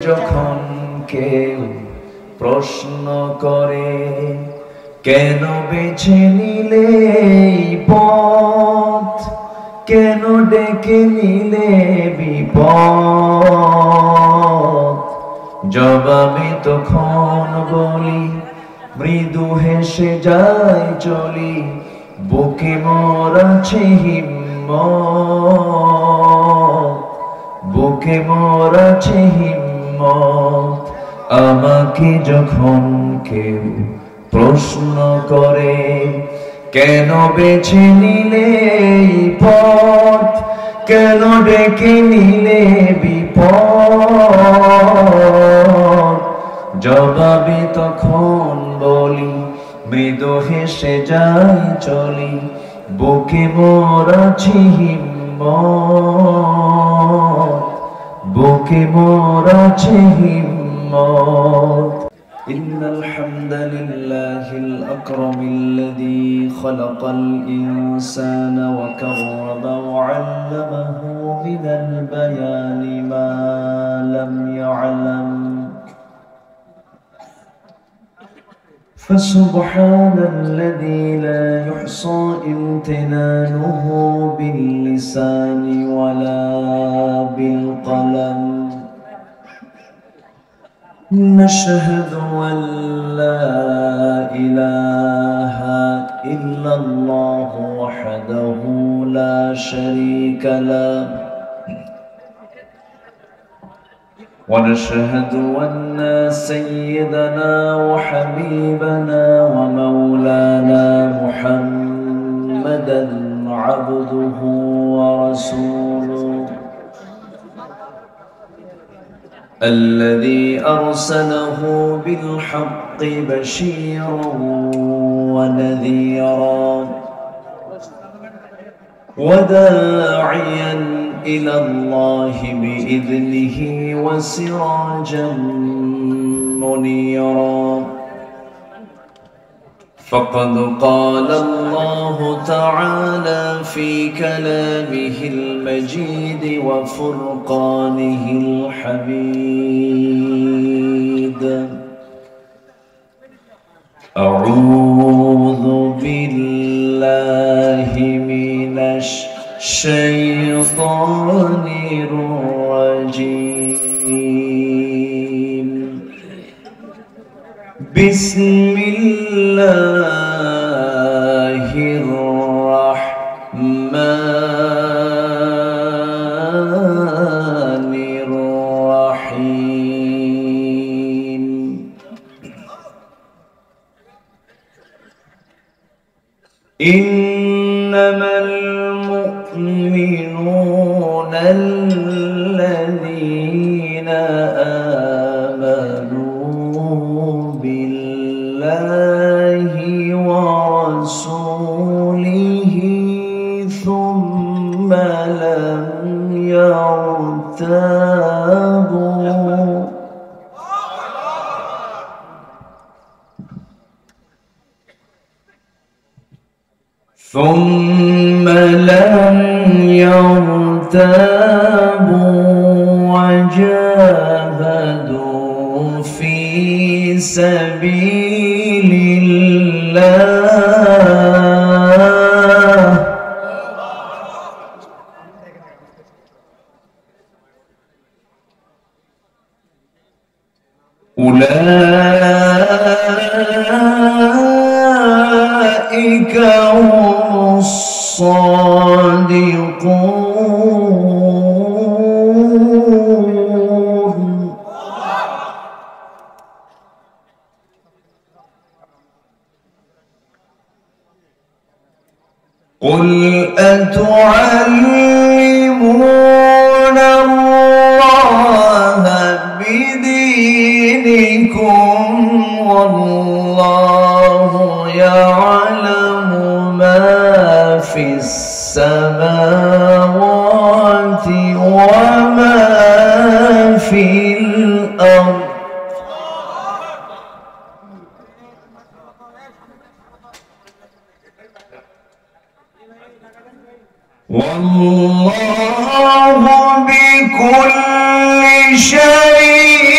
যখন কেউ প্রশ্ন করে কেন বেছে নিলে এই পথ, কেন ডেকে নিলে বিপদ, জবাবে তখন বলি মৃদু হেসে যায় চলি, বুকে মোর আছে হিম্মত, বুকে মোর আছে হিম্মত। আমাকে যখন কেউ প্রশ্ন করে কেন বেছে নিলে এই পথ, কেন ডেকে নিলে বিপদ, জবাবে তখন বলি মৃদু হেসে যাই চলি, বুকে মোর আছে হিম্মত, বুকে মোর আছে হিম্মত। ইন্নাল হামদালিল্লাহিল আকরামিল্লাযী খালাকাল ইনসানা ওয়া কাররামা ওয়া 'আল্লামাহু মিনাল বায়ানি মা লাম ইয়া'লাম। فسبحان الذي لا يحصى امتنانه باللسان ولا بالقلم. نشهد أن لا إله إلا الله وحده لا شريك له، ونشهد أن سيدنا وحبيبنا ومولانا محمدا عبده ورسوله الذي أرسله بالحق بشيرا ونذيرا وداعيا إلى الله بإذنه وسراجا منيرا. فقد قال الله تعالى في كلامه المجيد وفرقانه الحميد: أعوذ بالله من الشيطان الرجيم. بسم الله الرحمن الرحيم. إنما المؤمنون الذين آمنوا بالله ورسوله ثم لم يرتابوا، ثم لم يرتابوا وجاهدوا في سبيل الله أولئك هم الصادقون. قل أتعلمون الله بدينكم والله يعلم ما في السماوات وما في الأرض. والله بكل شيء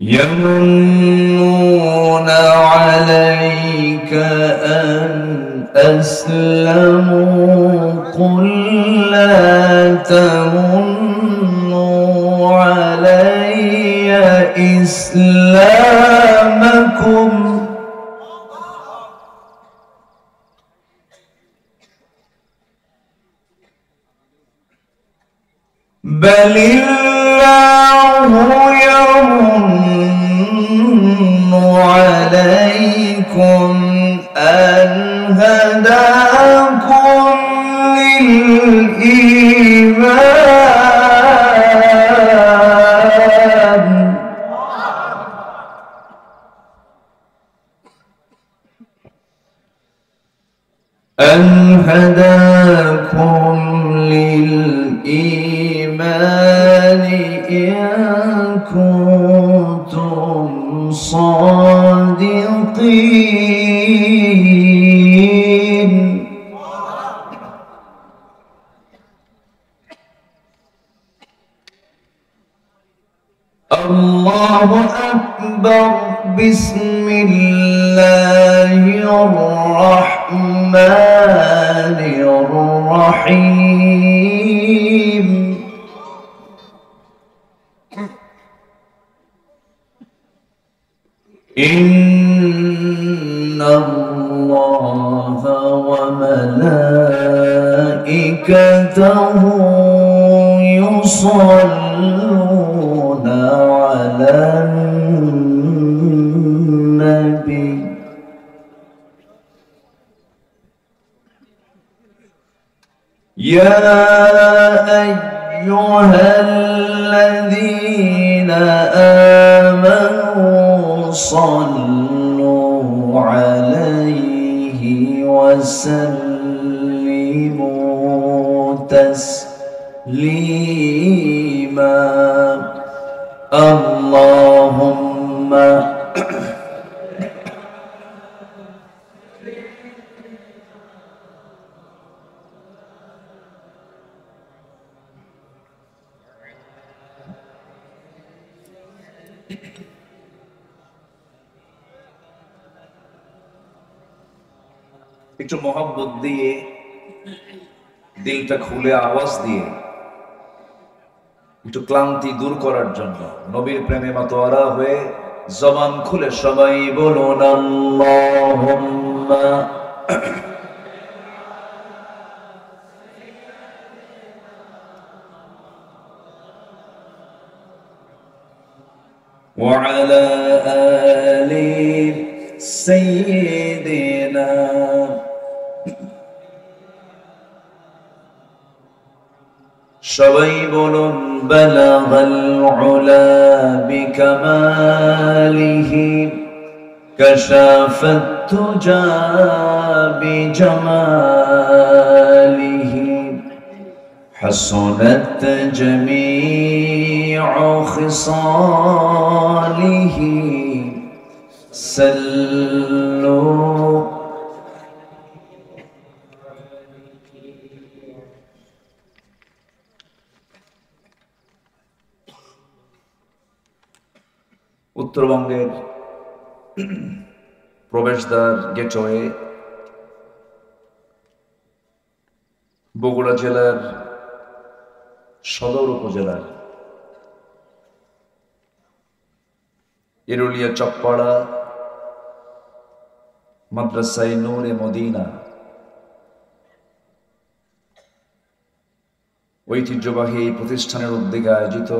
يمنون عليك أن أسلموا قل لا تمنوا علي إسلامكم بل الله يمن عليكم أن هداكم للإيمان أن هداكم للإيمان إن كنتم صادقين الله أكبر بسم الله الرحمن الرحيم إن الله وملائكته يصلون على النبي يا أيها الذين آمنوا صلوا عليه وسلموا تسليما اللهم একটু মোহাব্বত দিয়ে দিলটা খুলে আওয়াজ দিয়ে একটু ক্লান্তি দূর করার জন্য নবীর প্রেমে মাতোয়ারা হয়ে জবান খুলে সবাই বলুন আল্লাহুম্মা وعلى آل سيدنا সবাই বলুন বালাগাল উলা বিকামালিহি কাশাফাত তুজা বিজামালিহি হাসনাত জামিউ খিসালিহি সাল্লু উত্তরবঙ্গের প্রবেশদ্বার গেটওয়ে বগুড়া জেলার সদর উপজেলার এরুলিয়া চকপাড়া মাদ্রাসায়ে নূরে মদিনা ঐতিহ্যবাহী এই প্রতিষ্ঠানের উদ্যোগে আয়োজিত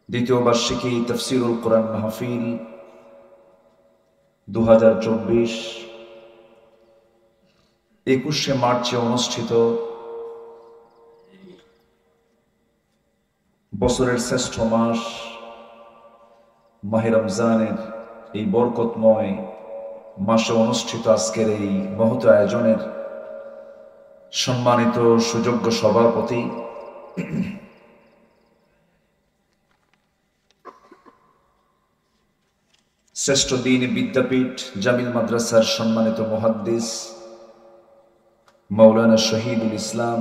দ্বিতীয় বার্ষিকী তাফসীরুল কোরআন মাহফিল 2024 21শে মার্চে অনুষ্ঠিত বছরের শ্রেষ্ঠ মাস মাহে রমজানের এই বরকতময় মাসে অনুষ্ঠিত আজকের এই মহৎ আয়োজনের সম্মানিত সুযোগ্য সভাপতি শ্রেষ্ঠ দ্বীনি বিদ্যাপীঠ জামিল মাদ্রাসার সম্মানিত মুহাদ্দিস মাওলানা শহীদুল ইসলাম,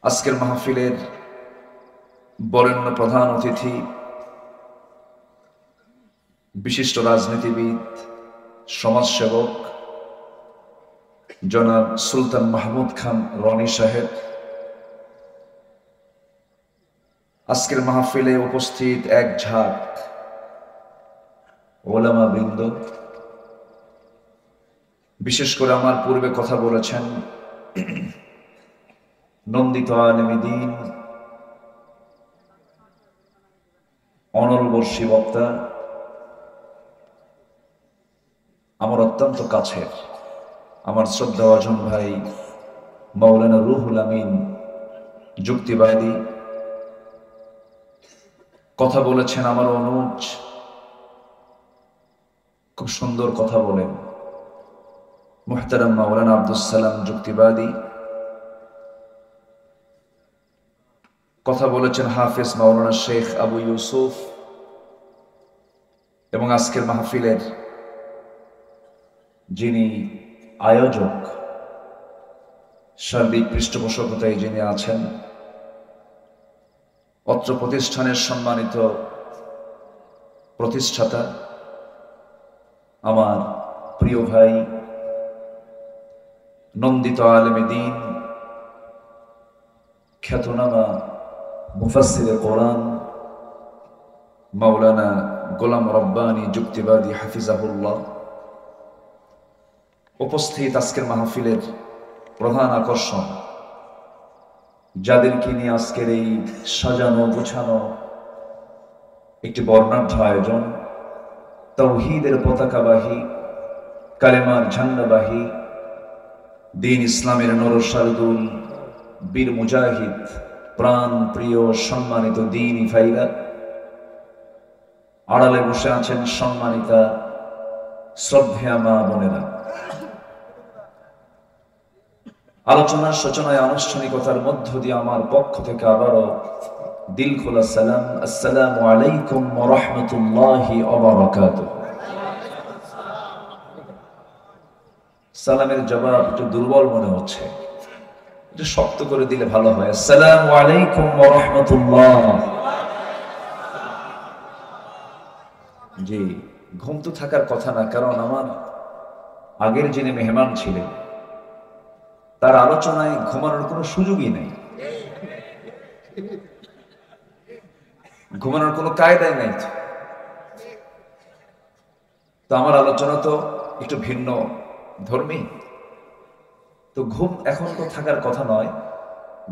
আজকের মাহফিলের বরেণ্য প্রধান অতিথি, বিশিষ্ট রাজনীতিবিদ, সমাজসেবক জনাব সুলতান মাহমুদ খান রনি সাহেব, আজকের মাহফিলে উপস্থিত এক ঝাঁক ওলামা বৃন্দ, বিশেষ করে আমার পূর্বে কথা বলেছেন নন্দিত আলেমে দ্বীন, অনলবর্ষী বক্তা, আমার অত্যন্ত কাছের আমার শ্রদ্ধাভাজন ভাই মাওলানা রুহুল আমিন যুক্তিবাদী, কথা বলেছেন আমার অনুজ, খুব সুন্দর কথা বলেন মুহতারাম মাওলানা আব্দুস সালাম যুক্তিবাদী, কথা বলেছেন হাফেজ মাওলানা শেখ আবু ইউসুফ, এবং আজকের মাহফিলের যিনি আয়োজক, সার্বিক পৃষ্ঠপোষকতায় যিনি আছেন, অত্র প্রতিষ্ঠানের সম্মানিত প্রতিষ্ঠাতা আমার প্রিয় ভাই নন্দিত আলেমে দ্বীন, খ্যাতনামা মুফাসসিরে কোরআন মাওলানা গোলাম রব্বানী যুক্তিবাদী হাফিজাহুল্লাহ, উপস্থিত আজকের মাহফিলের প্রধান আকর্ষণ, যাদেরকে নিয়ে আজকের এই সাজানো গোছানো একটি বর্ণাঢ্য আয়োজন, তাওহীদের পতাকাবাহী, কালেমার ঝান্ডাবাহী, দ্বীন ইসলামের নরসারদুল, বীর মুজাহিদ, প্রাণ প্রিয় সম্মানিত দ্বীনি ভাইরা, আড়ালে বসে আছেন সম্মানিতা শ্রদ্ধেয়া মা বোনেরা, আলোচনার সূচনায় আনুষ্ঠানিকতার মধ্য দিয়ে আমার পক্ষ থেকে আবারও দিল খোলা সালাম, আসসালামু আলাইকুম ওয়া রাহমাতুল্লাহি ওয়া বারাকাতুহু। সালামের জবাব একটু দুর্বল মনে হচ্ছে, একটু শক্ত করে দিলে ভালো হয়। আসসালামু আলাইকুম ওয়া রাহমাতুল্লাহ। জি, ঘুম তো থাকার কথা না, কারণ আমার আগের যিনি মেহমান ছিলেন তার আলোচনায় ঘুমানোর কোনো সুযোগই নেই, ঘুমানোর কোনো কায়দাই নাই। তো আমার আলোচনা তো একটু ভিন্ন ধর্মী, তো ঘুম এখন তো থাকার কথা নয়,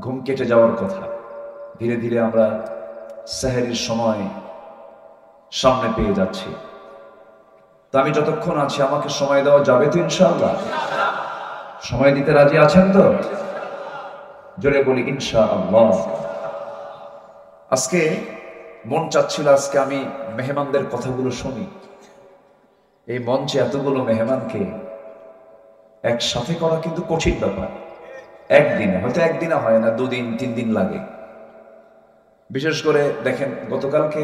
ঘুম কেটে যাওয়ার কথা। ধীরে ধীরে আমরা সেহরির সময় সামনে পেয়ে যাচ্ছি। তো আমি যতক্ষণ আছি আমাকে সময় দেওয়া যাবে তো ইনশাআল্লাহ? সময় দিতে রাজি আছেন তো? জোরে বলি ইনশাআল্লাহ। আজকে মন চাচ্ছিল আজকে আমি মেহমানদের কথাগুলো শুনি। এই মঞ্চে এতগুলো মেহমানকে একসাথে করা কিন্তু কঠিন ব্যাপার। একদিনে, হয়তো একদিনে হয় না, 2 দিন 3 দিন লাগে। বিশেষ করে দেখেন, গতকালকে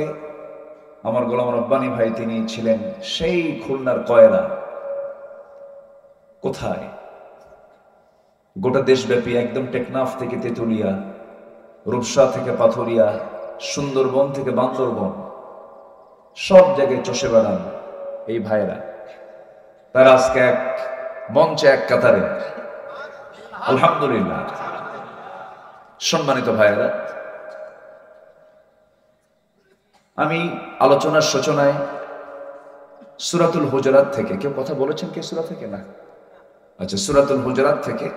আমার গোলাম রব্বানী ভাই তিনি ছিলেন সেই খুলনার কয়রা। কোথায়? গোটা দেশব্যাপী, একদম টেকনাফ থেকে তেতুলিয়া, রূপসা থেকে পাথরিয়া, সুন্দরবন থেকে বান্দরবন, সব জায়গায় চষে বেড়ান এই ভাইরা। তারা আজকে এক মঞ্চে, এক কাতারে। আলহামদুলিল্লাহ। সম্মানিত ভাইরা, আমি আলোচনার সূচনায় সূরাতুল হুজুরাত থেকে, কেউ কথা বলেছেন কে সূরা থেকে? না, আচ্ছা, সূরাতুল হুজুরাত থেকে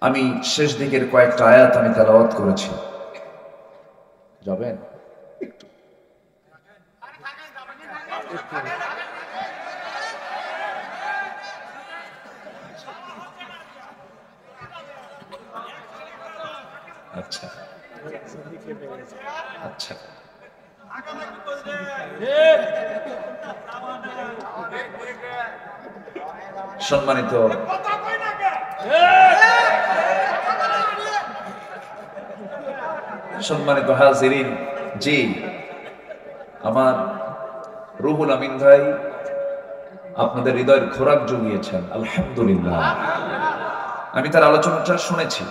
আমি শেষ দিকের কয়েকটা আয়াত আমি তেলাওয়াত করেছি। যাবেন? আচ্ছা আচ্ছা, সম্মানিত সম্মানিত হাজিরিন, জি, আমার রুহুল আমিন ভাই আপনাদের হৃদয়ের খোরাক জুগিয়েছেন, আলহামদুলিল্লাহ। আমি তার আলোচনাটা শুনেছি।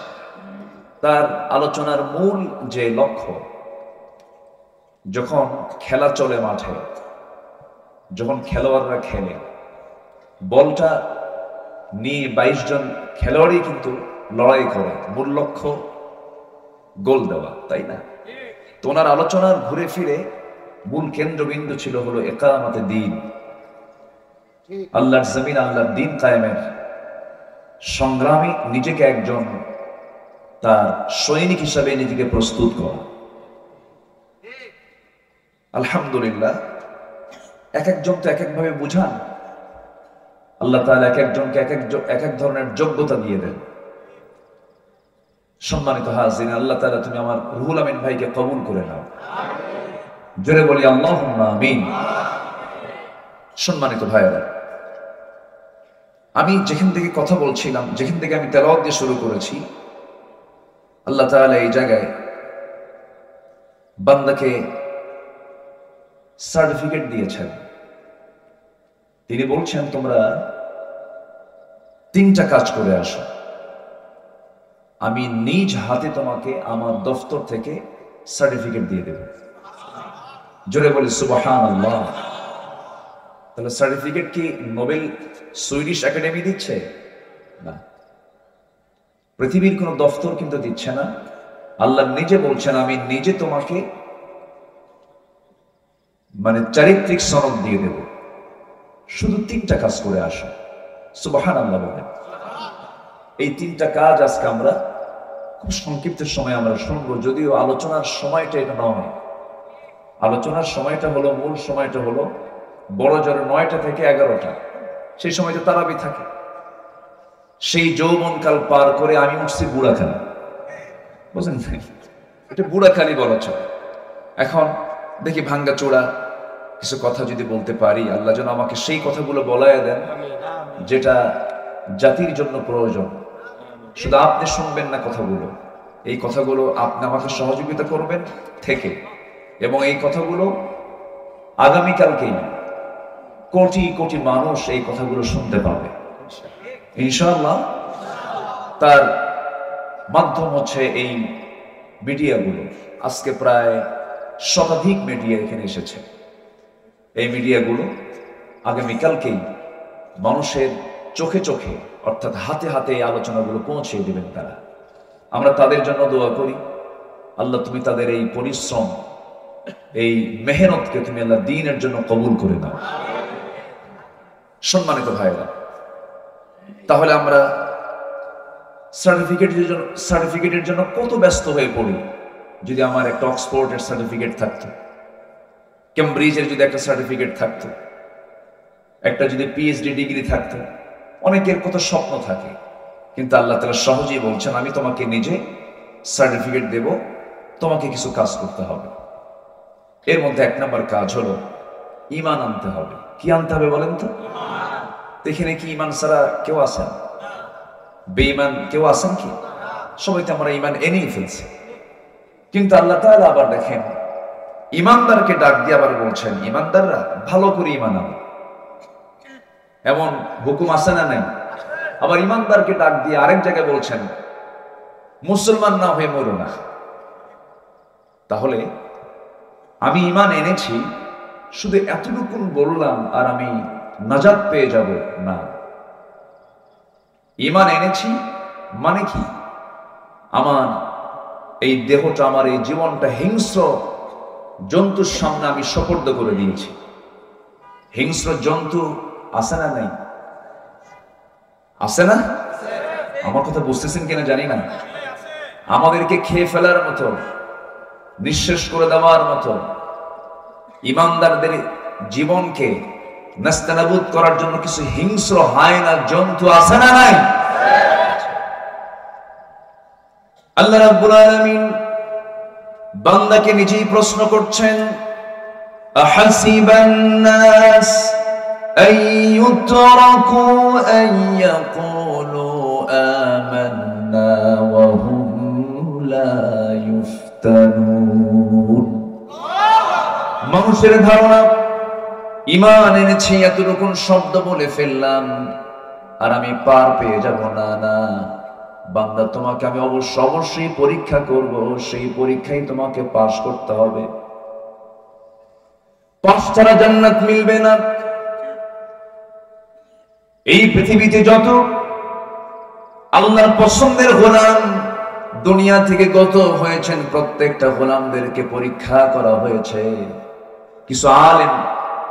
তো তার আলোচনার মূল যে লক্ষ্য, যখন খেলা চলে মাঠে, যখন খেলোয়াড়রা খেলে, বলটা নিয়ে 22 জন খেলোয়াড়ই কিন্তু লড়াই করে, মূল লক্ষ্য গোল দেওয়া, তাই না? তো ওনার আলোচনার ঘুরে ফিরে মূল কেন্দ্রবিন্দু ছিল হলো ইকামাতে দ্বীন, আল্লাহর জমিন, আল্লাহর দ্বীন কায়েমের সংগ্রামী নিজেকে একজন তার সৈনিক হিসাবে নিজেকে প্রস্তুত করা। আলহামদুলিল্লাহ, এক একজন তো এক একভাবে বুঝান, আল্লাহ তাআলা এক একজনকে এক এক ধরনের যোগ্যতা দিয়ে দেন। সম্মানিত হাজিরিন, আল্লাহ তাআলা তুমি আমার রুহুল আমিন ভাইকে কবুল করে নাও, জোরে বলি আল্লাহুম্মা আমিন। সম্মানিত ভাইরা, আমি যেখান থেকে কথা বলছিলাম, যেখান থেকে আমি তেলাওয়াত দিয়ে শুরু করেছি, আল্লাহ তাআলা এই জায়গায় বান্দাকে সার্টিফিকেট দিয়েছেন। তিনি বলছেন তোমরা 3টা কাজ করে আসো, আমি নিজ হাতে তোমাকে আমার দফতর থেকে সার্টিফিকেট দিয়ে দেব। জোরে বলি সুবহানাল্লাহ। তাহলে সার্টিফিকেট কি নোবেল সুইডিশ একাডেমি দিচ্ছে? না, পৃথিবীর কোন দফতর কিন্তু দিচ্ছে না। আল্লাহ নিজে বলছেন আমি নিজে তোমাকে চারিত্রিক সনদ দিয়ে দেব, শুধু 3টা কাজ করে আসো। সুবহানাল্লাহ বলেন। এই 3টা কাজ আজকে আমরা খুব সংক্ষিপ্ত সময় আমরা শুনবো, যদিও আলোচনার সময়টা এটা নয়। আলোচনার সময়টা হলো, মূল সময়টা হলো বড় জোর 9টা থেকে 11টা, সেই সময়টা তারাবি থাকে। সেই যৌবনকাল পার করে আমি উঠছি বুড়াখালী, বুঝলেন? এটা বুড়াখালী বলা চলে। এখন দেখি ভাঙ্গা চোরা কিছু কথা যদি বলতে পারি, আল্লাহ যেন আমাকে সেই কথাগুলো বলায় দেন যেটা জাতির জন্য প্রয়োজন। শুধু আপনি শুনবেন না কথাগুলো, এই কথাগুলো আপনি আমাকে সহযোগিতা করবেন থেকে, এবং এই কথাগুলো আগামীকালকেই কোটি কোটি মানুষ এই কথাগুলো শুনতে পাবে ইনশাআল্লাহ। তার মাধ্যম হচ্ছে এই মিডিয়াগুলো। আজকে প্রায় শতাধিক মিডিয়া এখানে এসেছে। এই মিডিয়াগুলো আগামীকালকেই মানুষের চোখে চোখে, অর্থাৎ হাতে হাতে এই আলোচনাগুলো পৌঁছে দিবেন তারা। আমরা তাদের জন্য দোয়া করি, আল্লাহ তুমি তাদের এই পরিশ্রম, এই মেহনতকে তুমি আল্লাহ দ্বীনের জন্য কবুল করে নাও। সম্মানিত ভাইরা, তাহলে আমরা সার্টিফিকেটের জন্য কত ব্যস্ত হয়ে পড়ি। যদি আমার একটা অক্সফোর্ডের সার্টিফিকেট থাকতো, কেমব্রিজের যদি একটা সার্টিফিকেট থাকতো, একটা যদি পিএইচডি ডিগ্রি থাকতো, অনেকের কত স্বপ্ন থাকে। কিন্তু আল্লাহ তাআলা সহজেই বলছেন আমি তোমাকে নিজে সার্টিফিকেট দেব, তোমাকে কিছু কাজ করতে হবে। এর মধ্যে 1 নম্বর কাজ হলো ঈমান আনতে হবে। কি আনতে হবে বলেন তো? এখানে কি ঈমান ছাড়া কেউ আছেন? বেঈমান কেউ আছেন কি? সবাই তো আমরা ঈমান এনেই ফেলছি। কিন্তু আল্লাহ তাআলা আবার দেখেন, ঈমানদারকে ডাক দিয়ে আবার বলছেন ঈমানদাররা ভালো করে ঈমান আনো, এমন হুকুম আছে না নাই? আবার ঈমানদারকে ডাক দিয়ে আরেক জায়গায় বলছেন মুসলমান না হয়ে মরো না। তাহলে আমি ঈমান এনেছি শুধু এতটুকু বললাম আর আমি নাজাত পেয়ে যাব না। ঈমান এনেছি মানে কি? আমার এই দেহটা, আমার এই জীবনটা হিংস্র জন্তুর সামনে আমি সোপর্দ করে দিয়েছি। হিংস্র জন্তু আছে না নাই? আছে না? আমার কথা বুঝতেছেন কিনা জানি না। আমাদেরকে খেয়ে ফেলার মতো, নিঃশেষ করে দেওয়ার মতো, ঈমানদারদের জীবনকে নাস্তানাবুদ করার জন্য কিছু হিংস্র হায়না জন্তু আছে না নাই? আল্লাহ রাব্বুল আলামিন বান্দাকে নিজেই প্রশ্ন করছেন, আহাসিবান নাস আইয়ুতরাকু আইয়াকুলু আমান্না ওয়া হুম লা ইফতানুন। মানুষের ধারণা ঈমান এনেছি এতটুকু শব্দ বলে ফেললাম আর আমি পার পেয়ে যাব। না না, বান্দা তোমাকে আমি অবশ্যই পরীক্ষা করব, সেই পরীক্ষায় তোমাকে পাশ করতে হবে। পাশ ছাড়া জান্নাত মিলবে না। এই পৃথিবীতে যত আল্লাহর পছন্দের গোলাম দুনিয়া থেকে গত হয়েছেন, প্রত্যেকটা গোলামদেরকে পরীক্ষা করা হয়েছে। কিছু আলেম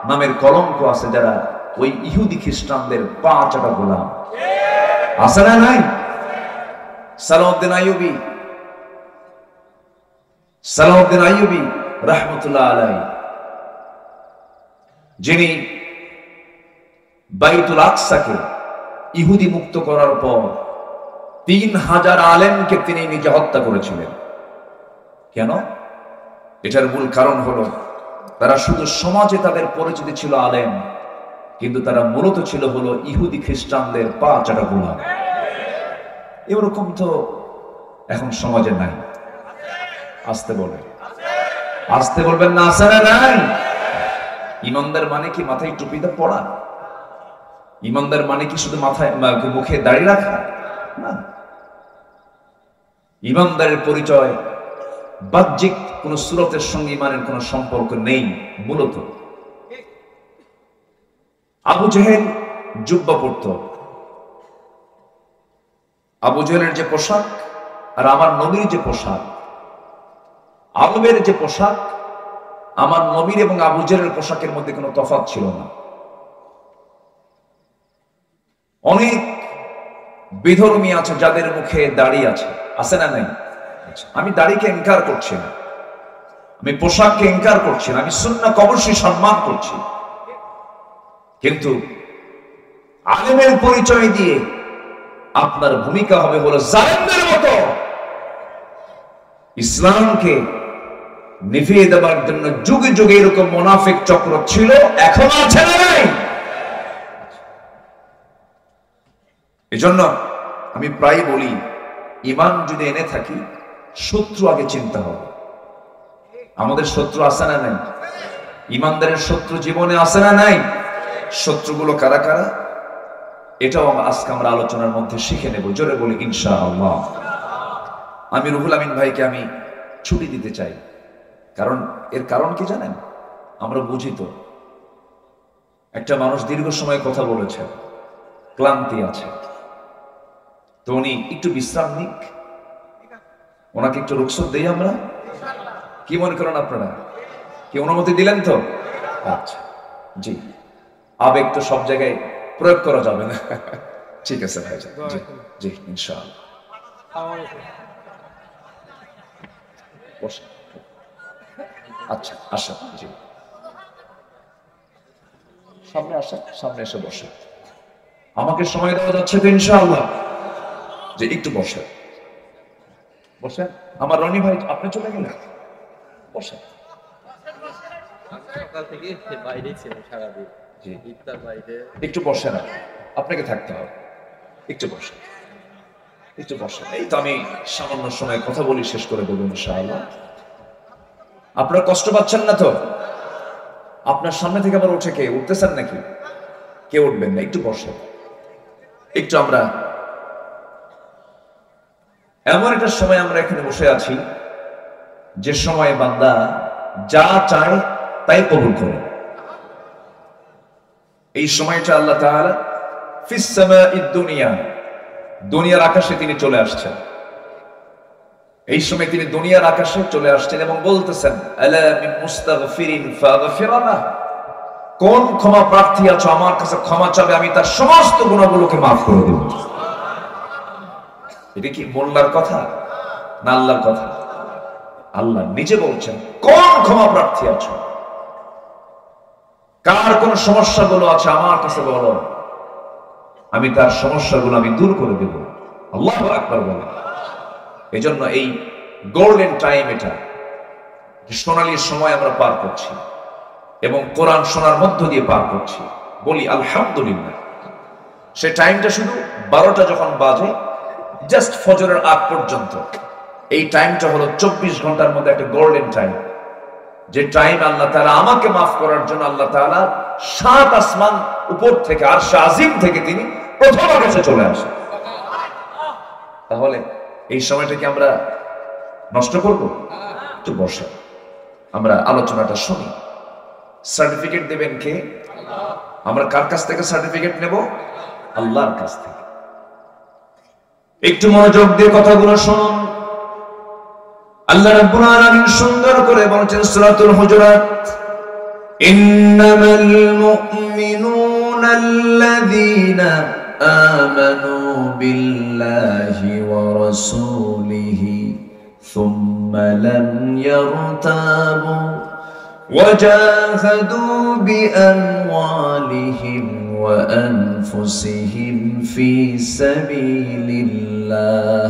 নামের কলঙ্ক আছে যারা ওই ইহুদি খ্রিস্টানদের পা চাটা গোলাম। আছে না নাই? সালাউদ্দিন আইয়ুবী রাহমাতুল্লাহ আলাইহি, যিনি বাইতুল আকসাকে ইহুদি মুক্ত করার পর 3000 আলেমকে তিনি নিজে হত্যা করেছিলেন। কেন? এটার মূল কারণ হলো তারা শুধু সমাজে তাদের পরিচিতি ছিল আলেম, কিন্তু তারা মূলত ছিল হলো ইহুদি খ্রিস্টানদের পা চাটা গোলাম। এরকম তো এখন সমাজে নাই। আসতে বলবেন না, আছে না নাই? ইমানদার মানে কি মাথায় টুপিতে পড়া? ইমানদার মানে কি শুধু মাথায় মুখে দাড়ি রাখা? না। ইমানদারের পরিচয় বাহ্যিক কোন সূরতের সঙ্গে ইমানের কোন সম্পর্ক নেই। মূলত আবু জেহেল জুব্বা পরত। আবু জেহেলের যে পোশাক আর আমার নবীর যে পোশাক, আলমের যে পোশাক, আমার নবীর এবং আবু জেহেলের পোশাকের মধ্যে কোনো তফাৎ ছিল না। অনেক বিধর্মী আছে যাদের মুখে দাড়ি আছে না নাই? আমি দাড়িকে ইনকার করছি না, আমি পোশাককে ইনকার করছি না, আমি সুন্নাহকে অবশ্যই সম্মান করছি। কিন্তু আলেমের পরিচয় দিয়ে আপনার ভূমিকা হবে হলো জালেমদের মতো ইসলামকে নিভিয়ে দেবার জন্য যুগে যুগে এরকম মুনাফিক চক্র ছিল, এখনো আছে না নাই? এজন্য আমি প্রায় বলি, ঈমান যদি এনে থাকি, শত্রু আগে চিন্তা হবে। আমাদের শত্রু আছে না নাই? ঈমানদারের শত্রু জীবনে আছে না নাই? শত্রুগুলো কারা কারা, এটাও আজকে আমরা আলোচনার মধ্যে শিখে নেব। জোরে বলি ইনশাআল্লাহ। আমি রুহুল আমিন ভাইকে আমি ছুটি দিতে চাই, কারণ এর কারণ কি জানেন? আমরা বুঝি তো, একটা মানুষ দীর্ঘ সময় কথা বলেছে, ক্লান্তি আছে, তো উনি একটু বিশ্রাম নিক, ওনাকে একটু রুখসত দেই আমরা। কি মনে করেন আপনারা? কি অনুমতি দিলেন তো? আচ্ছা, জি। আবেগ তো সব জায়গায় প্রয়োগ করা যাবে না। ঠিক আছে ভাই, জি জি ইনশাআল্লাহ। আচ্ছা আসা, জি সামনে আসা, সামনে এসে বসে। আমাকে সময় দেওয়া যাচ্ছে তো ইনশাআল্লাহ? যে একটু বসেন। আমার রনি ভাই, আপনি চলে গেলেন, বসেন। সকাল থেকে বাইরে ছিল সারাদিন, ইফতার বাইরে। একটু বসেন, আপনাকে থাকতে হবে। একটু বসেন। এই তো আমি সামান্য সময় কথা বলি, শেষ করে দেবো ইনশাআল্লাহ। আপনারা কষ্ট পাচ্ছেন না তো? আপনার সামনে থেকে আবার উঠে কে উঠতেছেন নাকি? কে উঠবেন না, একটু বসেন। একটু আমরা এমন একটা সময় আমরা এখানে বসে আছি, যে সময় বান্দা যা চায় তাই কবুল করে। এই সময়টা আল্লাহ তাআলা ফিস সামাঈদ দুনিয়া, দুনিয়ার আকাশে তিনি চলে আসছেন। এই সময় তিনি দুনিয়ার আকাশে চলে আসছেন এবং বলতেছেন, আলা মিন মুস্তাগফিরিন ফাগফিরানা, কোন ক্ষমা প্রার্থী আছো আমার কাছে ক্ষমা চাবে, আমি তার সমস্ত গুনাহগুলোকে মাফ করে দেব। এটা কি মোল্লার কথা না আল্লাহর কথা? আল্লাহ নিজে বলছেন, কোন ক্ষমা প্রার্থী আছো, কার কোন সমস্যাগুলো আছে আমার কাছে বলো, আমি তার সমস্যাগুলো আমি দূর করে দেব। আল্লাহু আকবার বলেন। এজন্য এই গোল্ডেন টাইম, এটা সোনালী সময় আমরা পার করছি এবং কোরআন শোনার মধ্য দিয়ে পার করছি। বলি আলহামদুলিল্লাহ। সে টাইমটা শুধু 12টা যখন বাজে, জাস্ট ফজরের আগ পর্যন্ত, এই টাইমটা হলো 24 ঘন্টার মধ্যে একটা গোল্ডেন টাইম, যে টাইম আল্লাহ তাআলা আমাকে মাফ করার জন্য আল্লাহ তাআলা 7 আসমান উপর থেকে, আরশ আজিম থেকে তিনি প্রথম আকাশে চলে আসেন। তাহলে এই সময়টা কি আমরা নষ্ট করব? একটু বসা, আমরা আলোচনাটা শুনি। সার্টিফিকেট দেবেন কে? আমরা কার কাছ থেকে সার্টিফিকেট নেব? আল্লাহর কাছ থেকে। একটু মনোযোগ দিয়ে কথাগুলো শুনুন। আল্লাহ রাব্বুল আলামিন সুন্দর করে বলেছেন সূরাতুল হুজুরাত, ইন্নামাল মুমিনুনা আল্লাযীনা আমানু বিল্লাহি ওয়া রাসূলিহি সুম্মা লাম ইয়ারতাবু وجاهدوا بأموالهم وأنفسهم في سبيل الله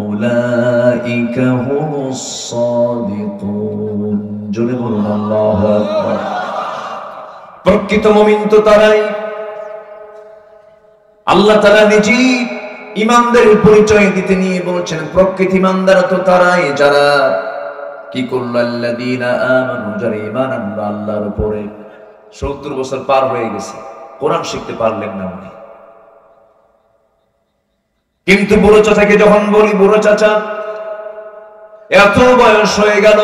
أولئك هم الصادقون جل الله أكبر প্রকৃত মুমিন তো তারাই, আল্লাহ তাআলা নিজেই ঈমানদারের পরিচয় দিতে নিয়ে বলছেন প্রকৃত ঈমানদার তো তারাই যারা কি করলো, আল্লাযীনা আমানু, যারা ঈমান আনলো আল্লাহর উপরে। 70 বছর পার হয়ে গেছে, কোরআন শিখতে পারলেন না উনি। কিন্তু বুড়ো চাচাকে যখন বলি, বুড়ো চাচা এত বয়স হয়ে গেল,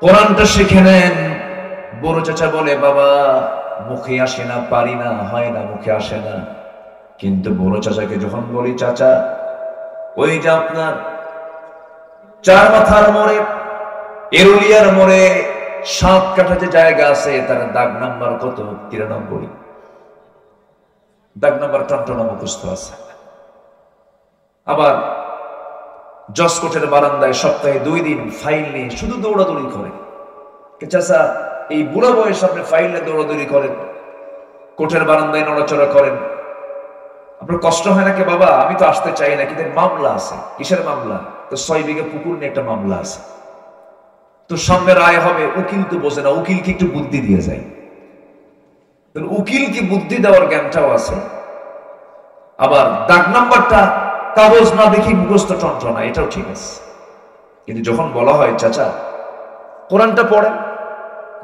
কোরআনটা শিখে নেন। বুড়ো চাচা বলে বাবা মুখে আসে না, পারি না, হয় না, মুখে আসে না। কিন্তু বুড়ো চাচাকে যখন বলি চাচা ওই যে আপনার চার মাথার মোড়ে, এরুলিয়ার মোড়ে 7 কাঠা যে জায়গা আছে তার দাগ নাম্বার কত? 93। দাগ নাম্বার টনটনা মুখস্থ আছে। আবার জসকোটের বারান্দায় সপ্তাহে 2 দিন ফাইল নিয়ে শুধু দৌড়াদৌড়ি করে। চাচা এই বুড়া বয়স আপনি ফাইল নিয়ে দৌড়াদৌড়ি করেন, কোর্টের বারান্দায় নড়াচড়া করেন, আপনার কষ্ট হয় নাকি? বাবা আমি তো আসতে চাই না, কিন্তু মামলা আছে। কিসের মামলা? তো 6 বিঘা পুকুর নিয়ে একটা মামলা আছে, তো সামনে রায় হবে। উকিল তো বোঝে না, উকিলকে একটু বুদ্ধি দিয়ে যায়। উকিলকে বুদ্ধি দেওয়ার জ্ঞানটাও আছে। আবার দাগ নাম্বারটা কাগজ না দেখি মুখস্থ টনটনা, এটাও ঠিক আছে। কিন্তু যখন বলা হয় চাচা কোরআনটা পড়েন,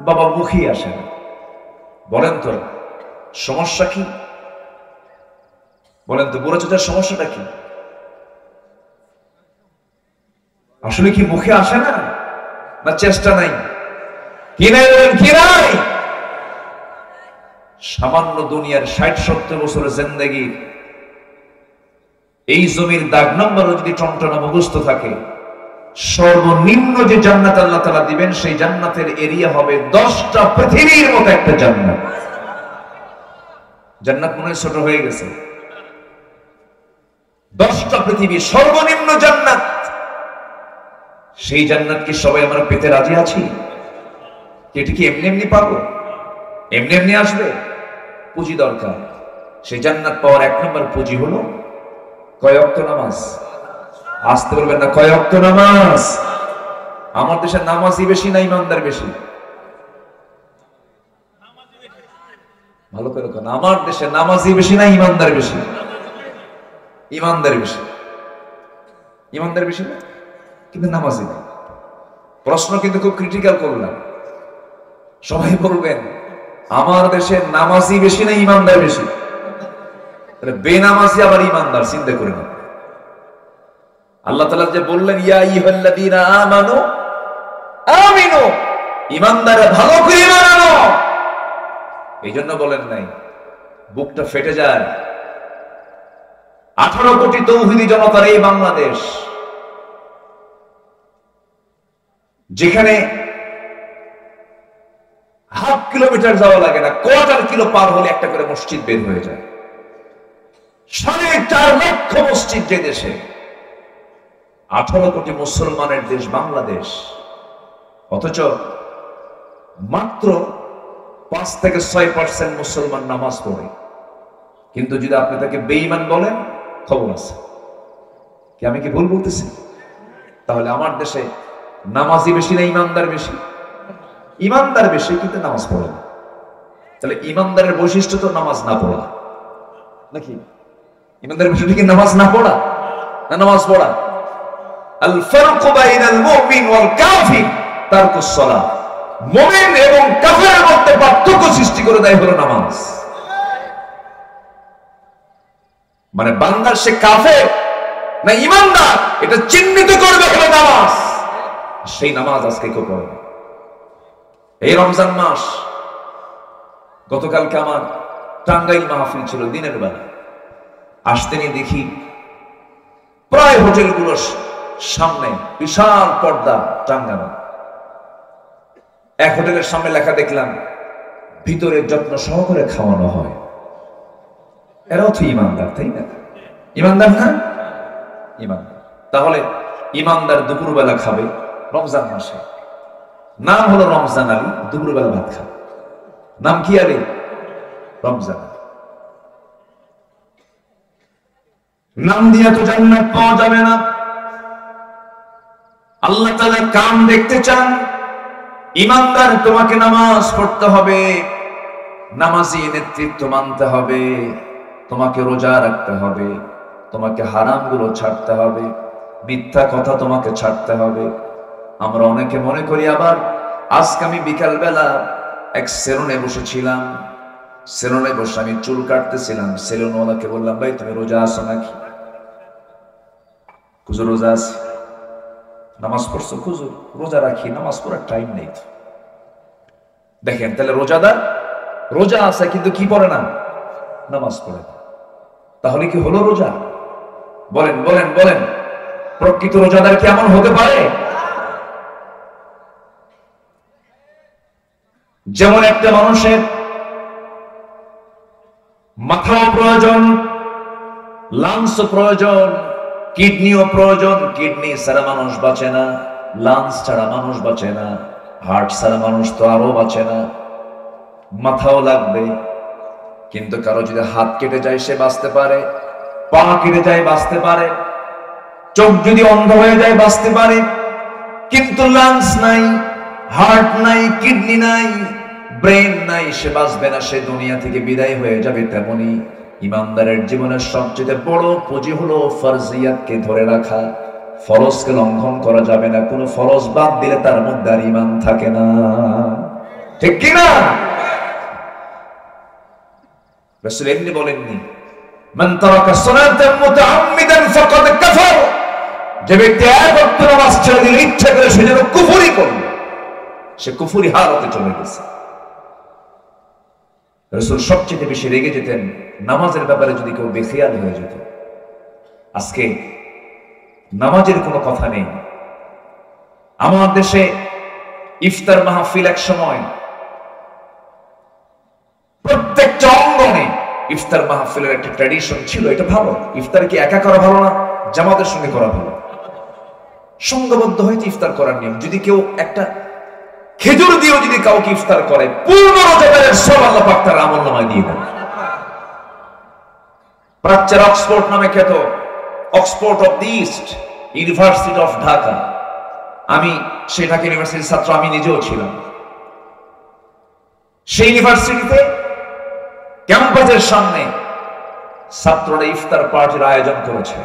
বাবা মুখেই আসে না। বলেন তো সমস্যা কি? বলেন তো বুড়ো চাচার সমস্যাটা কি? আসলে কি মুখে আসে না, না চেষ্টা নাই? কি নাই বলেন, কি নাই? সামান্য দুনিয়ার 60-70 বছরের জিন্দেগি এই জমির দাগ নাম্বারও যদি টনটনা মুখস্থ থাকে, সর্বনিম্ন যে জান্নাত আল্লাহ তাআলা দিবেন সেই জান্নাতের এরিয়া হবে 10টা পৃথিবীর মতো একটা জান্নাত। জান্নাত মনে হয় ছোট হয়ে গেছে। 10টা পৃথিবী সর্বনিম্ন জান্নাত। সেই জান্নাত কি সবাই আমরা পেতে রাজি আছি? এটা কি এমনি এমনি পাবো? এমনি এমনি আসবে? পুঁজি দরকার। সেই জান্নাত পাওয়ার 1 নম্বর পুঁজি হলো কয় ওয়াক্ত নামাজ। আসতে বলবেন না, কয় ওয়াক্ত নামাজ? আমার দেশে নামাজি বেশি না ইমানদার বেশি? ভালো করে কোন, আমার দেশে নামাজি বেশি না ইমানদার বেশি? ইমানদার বেশি। ইমানদার বেশি না, কিন্তু নামাজি না। প্রশ্ন কিন্তু খুব ক্রিটিক্যাল করলাম। সবাই বলবেন আমার দেশে নামাজি বেশি না ইমানদার বেশি? বেনামাজি আবার ইমানদার, চিন্তা করে না। আল্লাহ তাআলা যে বললেন ইয়া আইয়ুহাল্লাযীনা আমানু আমিনু, ইমানদাররা ভালো করে ঈমান আনো, এই জন্য বলেন নাই। বুকটা ফেটে যায়। 18 কোটি তৌহিদি জনতার এই বাংলাদেশ, যেখানে হাফ কিলোমিটার যাওয়া লাগে না, কোয়ার্টার কিলো পার হলে একটা করে মসজিদ বের হয়ে যায়। 4.5 লক্ষ মসজিদ যে দেশে, 18 কোটি মুসলমানের দেশ বাংলাদেশ, অথচ মাত্র 5 থেকে 6% মুসলমান নামাজ পড়ে। কিন্তু যদি আপনি তাকে বেঈমান বলেন, খবর আছে। কি আমি কি ভুল বলতেছি? তাহলে আমার দেশে নামাজি বেশি না ইমানদার বেশি? ইমানদার বেশি, কিন্তু নামাজ পড়ে না। তাহলে ইমানদারের বৈশিষ্ট্য তো নামাজ না পড়া নাকি? ইমানদারের বৈশিষ্ট্য কি নামাজ না পড়া না নামাজ পড়া? আল ফারকু বাইনাল মুমিন ওয়াল কাফির তারকুস সালাহ। মুমিন এবং কাফেরের মধ্যে পার্থক্য সৃষ্টি করে দেয় হলো নামাজ। মানে বান্দার সে কাফের না ইমানদার, এটা চিহ্নিত করবে হলো নামাজ। সেই নামাজ আজকে কেউ পড়ে না। এই রমজান মাস, গতকালকে আমার টাঙ্গাইল মাহফিল ছিল দিনের বেলা, আসতে নিয়ে দেখি প্রায় হোটেলগুলোর সামনে বিশাল পর্দা টাঙ্গানো। এক হোটেলের সামনে লেখা দেখলাম, ভিতরে যত্ন সহকারে খাওয়ানো হয়। এরাও তো ইমানদার, তাই না? ইমানদার না? ইমানদার। তাহলে ইমানদার দুপুরবেলা খাবে রমজান মাসে, নাম হলো রমজান আলী, দুপুরবেলা ভাত খাবে, নাম কি আলী? রমজান। নাম দিয়া তো জান্নাত পাওয়া যাবে না। আল্লাহ তাআলা কাম দেখতে চান। ইমানদার, তোমাকে নামাজ পড়তে হবে, নামাজি নেতৃত্ব মানতে হবে, তোমাকে রোজা রাখতে হবে, তোমাকে হারামগুলো ছাড়তে হবে, মিথ্যা কথা তোমাকে ছাড়তে হবে। আমরা অনেকে মনে করি, আবার আজকে আমি বিকাল বেলা এক সেলুনে বসেছিলাম, সেলুনে বসে আমি চুল কাটতেছিলাম। সেলুনওয়ালাকে বললাম, ভাই তুমি রোজা আছো নাকি? হুজুর রোজা আছি। নামাজ পড়ছো? হুজুর রোজা রাখি, নামাজ পড়ার টাইম নেই তো। দেখেন, তাহলে রোজাদার রোজা আছে কিন্তু কি পড়ে না? নামাজ পড়ে না। তাহলে কি হলো রোজা? বলেন বলেন বলেন, প্রকৃত রোজাদার কি এমন হতে পারে? যেমন একটা মানুষের মাথাও প্রয়োজন, লাংস প্রয়োজন, কিডনিও প্রয়োজন। কিডনি ছাড়া মানুষ বাঁচে না, লাংস ছাড়া মানুষ বাঁচে না, হার্ট ছাড়া মানুষ তো আরো বাঁচে না। মাথাও লাগবে, কিন্তু কারো যদি হাত কেটে যায় সে বাঁচতে পারে, পা কেটে যায় বাঁচতে পারে, চোখ যদি অন্ধ হয়ে যায় বাঁচতে পারে। কিন্তু লাংস নাই, হার্ট নাই, কিডনি নাই, ব্রেন নাই, সে বাঁচবে না, সে দুনিয়া থেকে বিদায় হয়ে যাবে। তেমনি ইমানদারের জীবনের সবচেয়ে বড় পুঁজি হলো ফরজিয়াতকে ধরে রাখা। ফরজকে লঙ্ঘন করা যাবে না, কোনো ফরজ বাদ দিলে তার মধ্যে আর ঈমান থাকে না, ঠিক কি না? রাসূল এমনি বলেননি, মান তারাকা সালাতান মুতাআম্মিদান ফাকাদ কাফার। যে ব্যক্তি এক ওয়াক্ত নামাজ ছেড়ে দিল ইচ্ছা করে, সে যেন কুফরি করল, সে কুফরি হালতে চলে গেছে। রাসূল সবচেয়ে বেশি রেগে যেতেন নামাজের ব্যাপারে যদি কেউ বেখেয়াল হয়ে যেত। আজকে নামাজের কোনো কথা নেই। আমার দেশে ইফতার মাহফিল এক সময় প্রত্যেকটা অঙ্গনে ইফতার মাহফিলের একটা ট্র্যাডিশন ছিল। এটা ভালো। ইফতার কি একা করা ভালো না? জামাতের সঙ্গে করা ভালো। সংঘবদ্ধ হইতে ইফতার করার নিয়ম। যদি কেউ একটা খেজুর দিয়েও যদি কাউকে ইফতার করে, পূর্ণ রোজাদারের সব আল্লাহ পাক তার আমলনামায় দিয়ে দেন। প্রাচ্যের অক্সফোর্ড নামে খ্যাত, Oxford of the east, university of Dhaka. আমি সেই ঢাকা ইউনিভার্সিটির ছাত্র, আমি নিজেও ছিলাম। সেই ইউনিভার্সিটিতে ক্যাম্পাসের সামনে ছাত্ররা ইফতার পার্টির আয়োজন করেছে।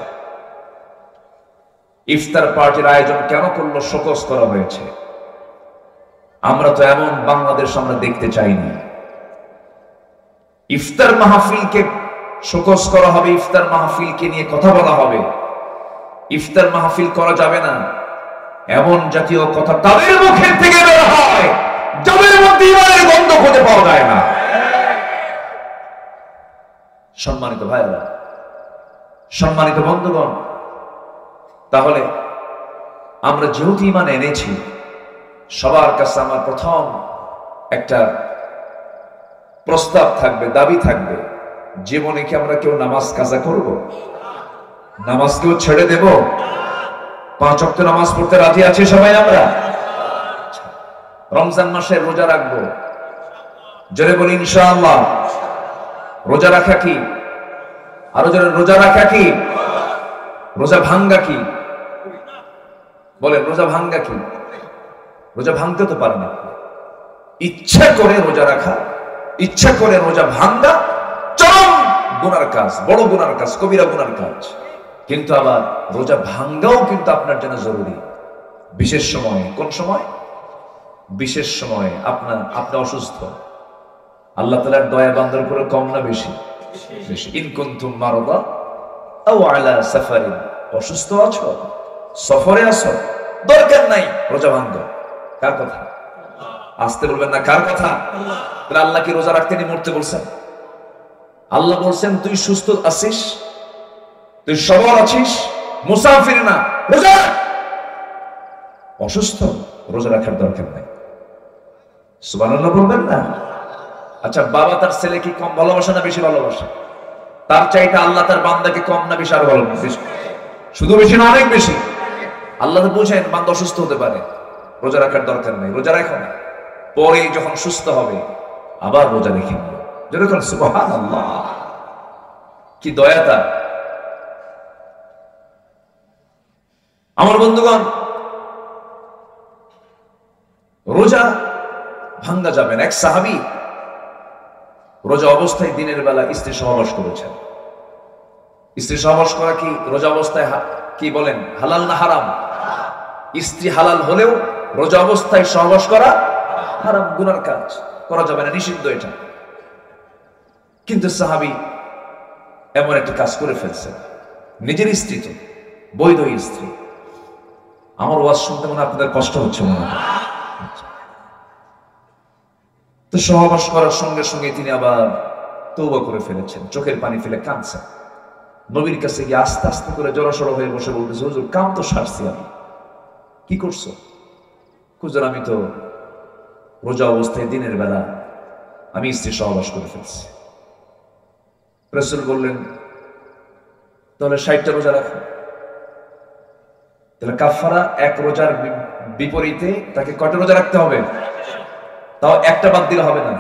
ইফতার পার্টির আয়োজন কেন করলো? শোকজ করা হয়েছে। আমরা তো এমন বাংলাদেশ আমরা দেখতে চাইনি। ইফতার মাহফিলকে শোকজ করা হবে, ইফতার মাহফিলকে নিয়ে কথা বলা হবে। ইফতার মাহফিল করা যাবে না, এমন জাতীয় কথা তাদের মুখের থেকে বের হয় যাদের মধ্যে ঈমানের গন্ধ খুঁজে পাওয়া যায় না। সম্মানিত ভাইরা, সম্মানিত বন্ধুগণ, তাহলে আমরা যেহেতু ঈমান এনেছি, সবার কাছে আমার প্রথম একটা প্রস্তাব থাকবে, দাবি থাকবে, জীবনে কি আমরা কেউ নামাজ কাজা করব? নামাজ কেউ ছেড়ে দেব? 5 ওয়াক্ত নামাজ পড়তে রাজি আছি সবাই আমরা? রমজান মাসে রোজা রাখবো, জোরে বলি ইনশাআল্লাহ। রোজা রাখা কি? আরো জোরে, রোজা রাখা কি? রোজা ভাঙ্গা কি? বলেন, রোজা ভাঙ্গা কি? রোজা ভাঙতে তো পারে না। ইচ্ছা করে রোজা রাখা, ইচ্ছা করে রোজা ভাঙ্গা চরম গুনার কাজ, বড় গুনার কাজ, কবিরা গুনার কাজ। কিন্তু আবার রোজা ভাঙ্গাও কিন্তু আপনার জন্য জরুরি। বিশেষ সময়ে। কোন সময়? বিশেষ সময়ে। আপনি অসুস্থ, আল্লাহ তাআলার দয়া বান্দার উপরে কম না বেশি? বেশি। ইন কুনতুম মারদা আও আলা সাফারিন অসুস্থ আছো, সফরে আছো, দরকার নাই রোজা ভাঙ্গো। কার কথা? আসতে বলবেন না, কার কথা? তাহলে আল্লাহ কি রোজা রাখতে নিয়ে মরতে বলছেন? আল্লাহ বলছেন তুই সুস্থ আছিস, তুই সবল আছিস, মুসাফির না, রোজা রাখ। অসুস্থ, রোজা রাখার দরকার নাই। সুবহানাল্লাহ বলবেন না? আচ্ছা, বাবা তার ছেলেকে কম ভালোবাসে না বেশি ভালোবাসে? তার চাইতে আল্লাহ তার বান্দাকে কম না বেশি? আর ভালোবাসে? শুধু বেশি না, অনেক বেশি। আল্লাহ তো বুঝেন বান্দা অসুস্থ হতে পারে, রোজা রাখার দরকার নেই, রোজা রাখো না, পরে যখন সুস্থ হবে আবার রোজা রেখে নিও। যেরকম সুবহানাল্লাহ, কি দয়া তার। আমার বন্ধুগণ, রোজা ভাঙ্গা যাবে না। এক সাহাবী রোজা অবস্থায় দিনের বেলা স্ত্রী সহবাস করেছেন। স্ত্রী সহবাস করা কি রোজা অবস্থায় কি বলেন হালাল না হারাম? স্ত্রী হালাল হলেও রোজা অবস্থায় সহবাস করা হারাম, গুনার কাজ, করা যাবে না, নিষিদ্ধ এটা। কিন্তু সাহাবী এমন একটা কাজ করে ফেলছেন, নিজের স্ত্রী তো, বৈধ স্ত্রী। আমার ওয়াজ শুনতে মনে আপনাদের কষ্ট হচ্ছে মনে হয়। তো সহবাস করার সঙ্গে সঙ্গে তিনি আবার তওবা করে ফেলেছেন, চোখের পানি ফেলে কাঁদছেন। নবীর কাছে গিয়ে আস্তে আস্তে করে জড়সড় হয়ে বসে বলতেছে, হুজুর কাম তো সারছি আমি। কি করছো? হুজুর আমি তো রোজা অবস্থায় দিনের বেলা আমি স্ত্রী সহবাস করে ফেলছি। রাসূল বললেন তাহলে 60টা রোজা রাখো। তাহলে কাফারা এক রোজার বিপরীতে তাকে কয়টা রোজা রাখতে হবে? তাও একটা বাদ দিলে হবে না,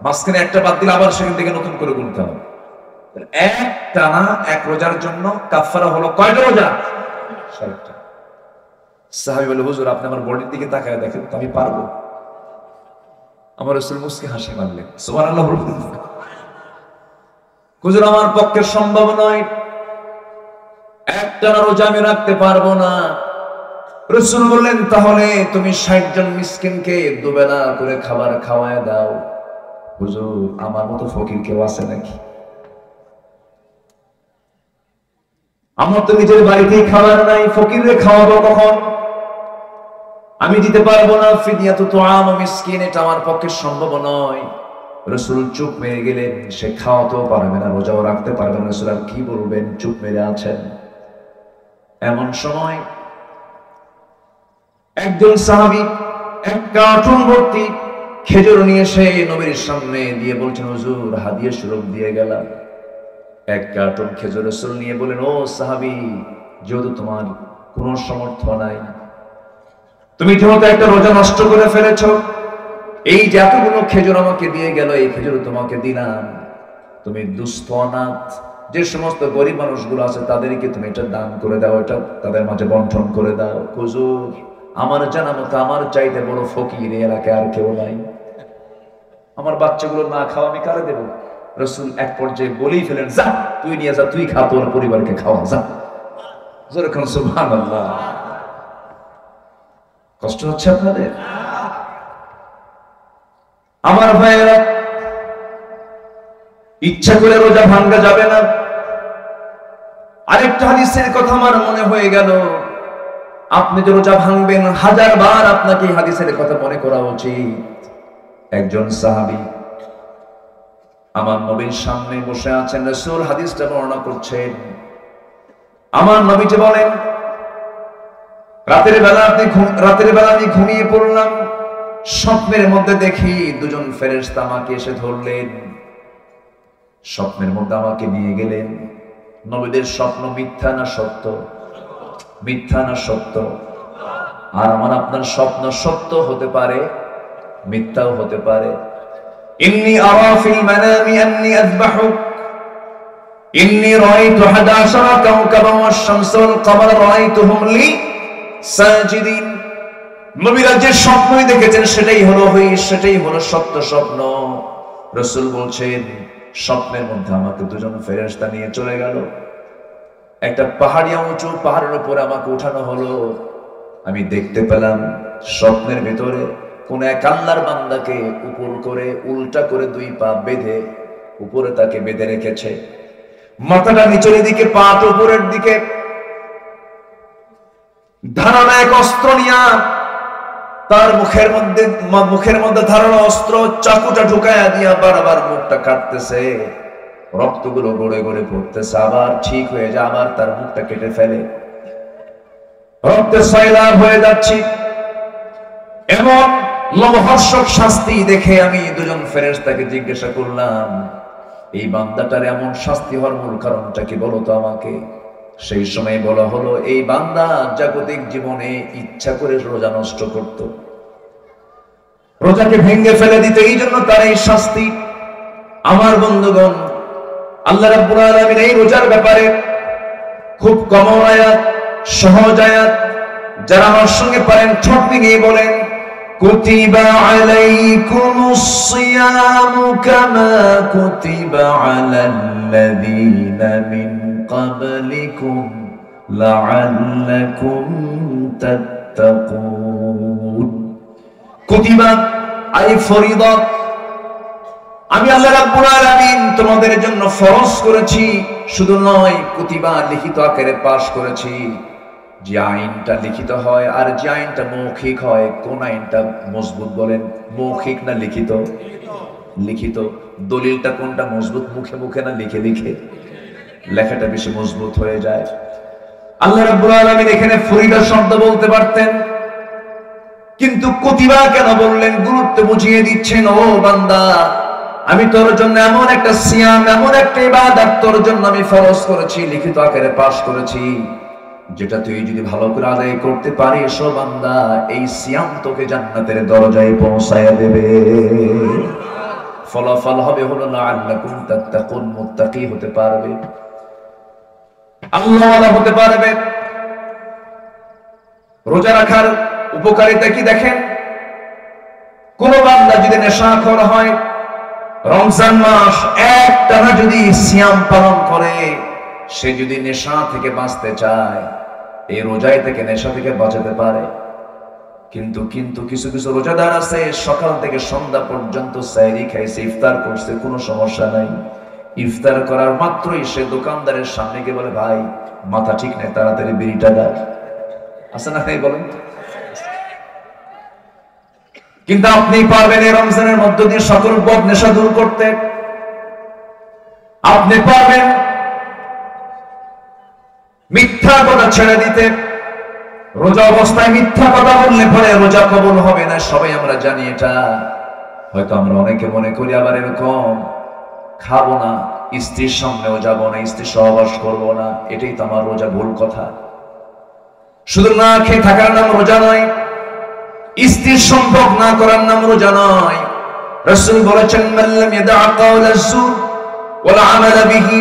মাঝখানে একটা বাদ দিলে আবার সেখান থেকে নতুন করে গুনতে হবে। টানা এক রোজার জন্য কাফারা হলো কয়টা রোজা? 60টা। সাহাবী বলে, হুজুর আপনি আমার বডির দিকে তাকায় দেখেন তো, আমি পারবো? আমার রাসূল মুস্কি হাসি মারলেন, সুবহানাল্লাহ। হুজুর আমার পক্ষে সম্ভব নয়, একটানা রোজা আমি রাখতে পারবো না। রাসূল বললেন তাহলে তুমি 60 জন মিসকিনকে দুবেলা করে খাবার খাওয়ায় দাও। হুজুর আমার মতো ফকির কেউ আছে নাকি? আমার তো নিজের বাড়িতেই খাবার নাই, ফকিরে খাওয়াবো কখন? আমি দিতে পারবো না। ফিদিয়াতু তুআম মিসকিন, এটা আমার পক্ষে সম্ভব নয়। রাসূল চুপ মেরে গেলেন, সে খাওয়াতেও পারবে না, রোজাও রাখতে পারবে না। রাসূল আর কি বলবেন, চুপ মেরে আছেন। এমন সময় একজন সাহাবী এক কার্টুন ভর্তি খেজুর নিয়ে এসে নবীর সামনে দিয়ে বলছেন, হুজুর হাদিয়া স্বরূপ দিয়ে গেলাম। এক কার্টুন খেজুর রাসূল নিয়ে বলেন, ও সাহাবী, যেহেতু তোমার কোনো সামর্থ্য নাই, তুমি যেহেতু একটা রোজা নষ্ট করে ফেলেছো, এই যে এতগুলো খেজুর আমাকে দিয়ে গেল, এই খেজুর তোমাকে দিলাম, তুমি দুস্থ অনাথ যে সমস্ত গরিব মানুষগুলো আছে তাদেরকে তুমি এটা দান করে দাও, এটা তাদের মাঝে বন্টন করে দাও। হুজুর আমার জানা মতো আমার চাইতে বড় ফকির এই এলাকায় আর কেউ নাই, আমার বাচ্চাগুলো না খাওয়া আমি কারে দেবো? রাসূল এক পর্যায়ে বলেই ফেলেন, যা তুই নিয়ে যা, তুই খা, তোর পরিবারকে খাওয়া, যা। যেরকম সুবহানাল্লাহ। কষ্ট হচ্ছে আপনাদের? আমার ভাইয়েরা, ইচ্ছা করে রোজা ভাঙ্গা যাবে না। আরেকটা হাদিসের কথা আমার মনে হয়ে গেল, আপনি যে রোজা ভাঙবেন 1000 বার আপনাকে হাদিসের কথা মনে করা উচিত। একজন সাহাবী আমার নবীর সামনে বসে আছেন, রাসূল হাদিসটা বর্ণনা করছেন। আমার নবীজি বলেন, রাতের বেলা আমি ঘুমিয়ে পড়লাম, স্বপ্নের মধ্যে দেখি দুজন ফেরেশতা আমাকে এসে ধরলেন, স্বপ্নের মধ্যে আমাকে নিয়ে গেলেন। নবীদের স্বপ্ন মিথ্যা না সত্য? মিথ্যা না সত্য? আর আমার আপনার স্বপ্ন সত্য হতে পারে, মিথ্যাও হতে পারে। ইন্নী আরা ফিল মানামি আন্নী আযবাহুক ইন্নী রাআইতু 11 কাওকাবা ওয়াশ-শামস ওয়াল কমার রাআইতুহুম লি সাজিদিন। নবীরা যে স্বপ্নই দেখেছেন সেটাই হলো সত্য স্বপ্ন। রাসূল বলছেন, স্বপ্নের মধ্যে আমাকে দুজন ফেরেশতা নিয়ে চলে গেল, একটা পাহাড়িয়া উঁচু পাহাড়ের উপরে আমাকে উঠানো হলো। আমি দেখতে পেলাম স্বপ্নের ভিতরে কোন এক আল্লাহর বান্দাকে উপর করে উল্টা করে 2 পা বেঁধে উপরে তাকে বেঁধে রেখেছে, মাথাটা নিচের দিকে, পা উপরের দিকে, ধারণা এক অস্ত্র নিয়া তার মুখের মধ্যে ধারণা অস্ত্র, চাকুটা ঢুকায়া দিয়া বারবার মুখটা কাটতেছে, রক্তগুলো গড়ে গড়ে পড়তেছে, আবার ঠিক হয়ে যায়, আবার তার মুখটা কেটে ফেলে, রক্তের সয়লাভ হয়ে যাচ্ছে। এমন লোমহর্ষক শাস্তি দেখে আমি দুজন ফেরেশতাকে জিজ্ঞাসা করলাম, এই বান্দাটার এমন শাস্তি হওয়ার মূল কারণটা কি বলো তো আমাকে। সেই সময় বলা হলো, এই বান্দা জাগতিক জীবনে ইচ্ছা করে রোজা নষ্ট করত, রোজাকে ভেঙে ফেলে দিত, এই জন্য তার এই শাস্তি। আমার বন্ধুগণ, আল্লাহ রাব্বুল আলামিন এই রোজার ব্যাপারে খুব কমন আয়াত, সহজ আয়াত, যারা আমার সঙ্গে পারেন ঠোঁট ভেঙে বলেন, কুতিবা আলাইকুমুস সিয়ামু কামা কুতিবা আলাল্লাযীনা মিন ক্বাবলিকুম লাআল্লাকুম তাত্তাকুন। কুতিবা আই ফরিদা, আমি আল্লাহ রাব্বুল আলামিন তোমাদের জন্য ফরজ করেছি, শুধু নয় কুতিবা লিখিত আকারে পাশ করেছি। যে আইনটা লিখিত হয় আর যে আইনটা মৌখিক হয়, কোন আইনটা মজবুত বলেন, মৌখিক না লিখিত? লিখিত। দলিলটা কোনটা মজবুত, মুখে মুখে না লিখে লিখে? লেখাটা বেশি মজবুত হয়ে যায়। আল্লাহ রাব্বুল আলামিন এখানে ফরিদা শব্দ বলতে পারতেন, কিন্তু কুতিবা কেন বললেন? গুরুত্ব বুঝিয়ে দিচ্ছেন, ও বান্দা, আমি তোর জন্য এমন একটা সিয়াম, এমন একটা ইবাদত তোর জন্য আমি ফরজ করেছি, লিখিত আকারে পাশ করেছি, যেটা তুই যদি ভালো করে আদায় করতে পারিস ও বান্দা, এই সিয়াম তোকে জান্নাতের দরজায় পৌঁছায়া দেবে। ফলাফল হবে হলো লাআল্লাকুম তাত্তাকুন, মুত্তাকি হতে পারবে, আল্লাহওয়ালা হতে পারবে। রোজা রাখার উপকারিতা কি দেখেন? কোন বান্দা যদি নেশাখোর হয়, রমজান মাস একটানা যদি সিয়াম পালন করে, সে যদি নেশা থেকে বাঁচতে চায়, এই রোজায় থেকে নেশা থেকে বাঁচাতে পারে। কিন্তু কিছু কিছু রোজাদার আছে, সকাল থেকে সন্ধ্যা পর্যন্ত সাহরি খাইছে, ইফতার করছে, কোনো সমস্যা নাই। ইফতার করার মাত্রই সে দোকানদারের সামনে গিয়ে বলে, ভাই মাথা ঠিক নেই, তাড়াতাড়ি বিড়িটা দাও। আছে না ভাই বলেন? কিন্তু আপনি পারবেন এই রমজানের মধ্য দিয়ে সকল বদ নেশা দূর করতে। আপনি পারবেন মিথ্যা কথা ছেড়ে দিতে। রোজা অবস্থায় মিথ্যা কথা বললে পরে রোজা কবুল হবে না, সবাই আমরা জানি এটা। হয়তো আমরা অনেকে মনে করি আবার এরকম, খাবো না, স্ত্রীর সামনেও যাবো না, স্ত্রীর সহবাস করবো না, এটাই তো আমার রোজা। ভুল কথা। শুধু না খেয়ে থাকার নাম রোজা নয়, স্ত্রীর সম্পর্ক না করার নাম রোজা নয়। রাসূল বলেছেন, মান লাম ইয়াদা কাওলা যুর ওয়াল আমালা বিহি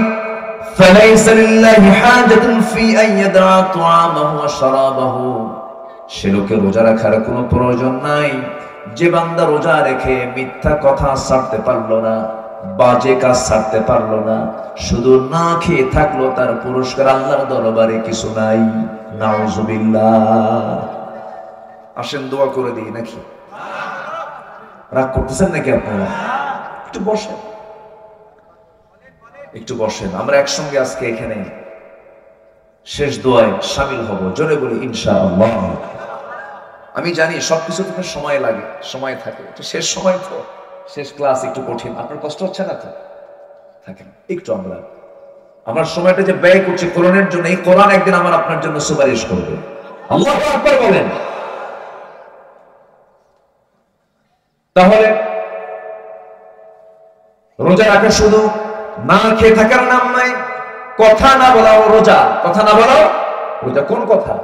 ফালাইসা লিল্লাহি হাজাতুন ফি আন ইয়াদা তুআমাহু ওয়া শারাবাহু। সে লোকের রোজা রাখার কোনো প্রয়োজন নাই যে বান্দা রোজা রেখে মিথ্যা কথা ছাড়তে পারলো না, বাজে কাজ ছাড়তে পারলো না, শুধু না খেয়ে থাকলো, তার পুরস্কার আল্লাহর দরবারে কিছু নাই। নাউজুবিল্লাহ। আসেন দোয়া করে দিই নাকি? রাগ করতেছেন নাকি আপনারা? একটু বসেন, একটু বসেন। আমরা একসঙ্গে আজকে এখানে শেষ দোয়ায় শামিল হব। জোরে বলি ইনশাআল্লাহ। আমি জানি সবকিছু তোমার সময় লাগে, সময় থাকে, তো শেষ সময় তো, শেষ ক্লাস একটু কঠিন। আপনার কষ্ট হচ্ছে না তো? থাকেন একটু। আমার সময়টা যে ব্যয় করছি কোরআনের জন্য, এই কোরআন একদিন আমার আপনার জন্য সুপারিশ করবে। আল্লাহু আকবার বলেন। তাহলে রোজা রাখা শুধু না খেয়ে থাকার নাম নাই, কথা না বলাও রোজা। কথা না বলাও রোজা। কোন কথা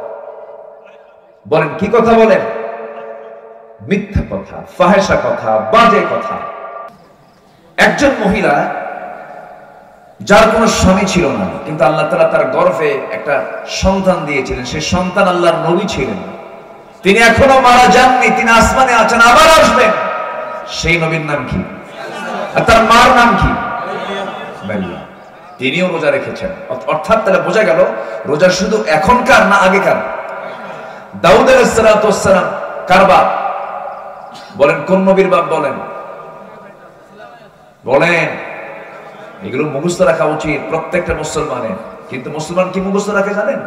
বলেন? কি কথা বলেন? মিথ্যা কথা, ফাহেসা কথা, বাজে কথা। একজন মহিলা যার কোনো স্বামী ছিল না, কিন্তু আল্লাহ তাআলা তার গর্ভে একটা সন্তান দিয়েছিলেন। সেই সন্তান আল্লাহর নবী ছিলেন। তিনি এখনো মারা যাননি, তিনি আসমানে আছেন, আবার আসবেন। সেই নবীর নাম কি? আর তার মার নাম কি? মারিয়াম। তিনিও রোজা রেখেছেন। অর্থাৎ তাহলে বোঝা গেল রোজা শুধু এখনকার না আগেকার। দাউদ আলাইহিস সালাতু ওয়াস সালাম কার বাপ? বলেন কোন নবীর বাপ? বলেন বলেন। এগুলো মুখস্থ রাখা উচিত প্রত্যেকটা মুসলমানের। কিন্তু মুসলমান কি মুখস্থ রাখে জানেন?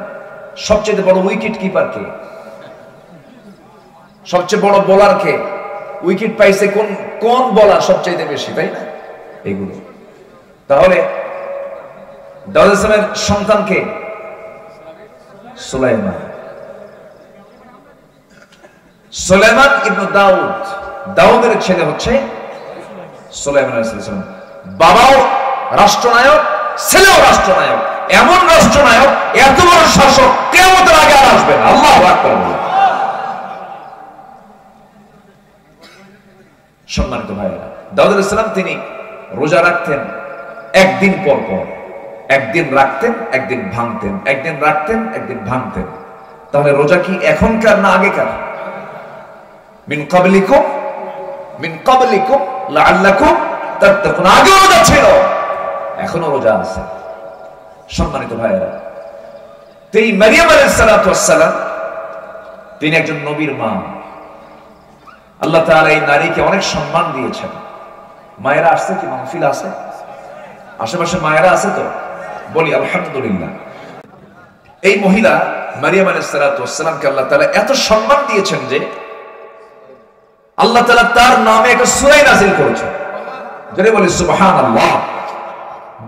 সবচেয়ে বড় উইকেট কিপার কে? সবচেয়ে বড় বোলার কে? উইকেট পাইছে কোন কোন বোলার সবচেয়ে বেশি, তাই না? এগুলো তাহলে দাউদ আলাইহিস সালামের সন্তান কে? সুলাইমান। সুলাইমান ইবনে দাউদ, দাউদের ছেলে হচ্ছে সুলাইমান আলাইহিস সালাম। বাবাও রাষ্ট্রনায়ক, ছেলেও রাষ্ট্রনায়ক। এমন রাষ্ট্রনায়ক, এত বড় শাসক কিয়ামতের আগে আর আসবে না। আল্লাহু আকবার। সম্মানিত ভাইয়েরা, দাউদ আলাইহিস সালাম তিনি রোজা রাখতেন একদিন পর পর, একদিন রাখতেন একদিন ভাঙতেন, একদিন রাখতেন একদিন ভাঙতেন। তাহলে রোজা কি এখনকার না আগেকার? মিন ক্বাবলিকুম লাআল্লাকুম তাত্তাকুন। আগে রোজা ছিল, এখনো রোজা আছে। সম্মানিত ভাইয়েরা, এই মারিয়াম আলাইহিস সালাতু ওয়াস সালাম তিনি একজন নবীর মা। আল্লাহ তাআলা এই নারীকে অনেক সম্মান দিয়েছেন। মায়েরা আসছে কি? মাহফিল আছে? আশেপাশে মায়েরা আছে তো? বলি আলহামদুলিল্লাহ। এই মহিলা মারিয়াম আলাইহিস সালাতু ওয়াস সালামকে আল্লাহ তাআলা এত সম্মান দিয়েছেন যে আল্লাহ তাআলা তার নামে একটা সূরা নাযিল করেছেন। যারা বলে সুবহানাল্লাহ।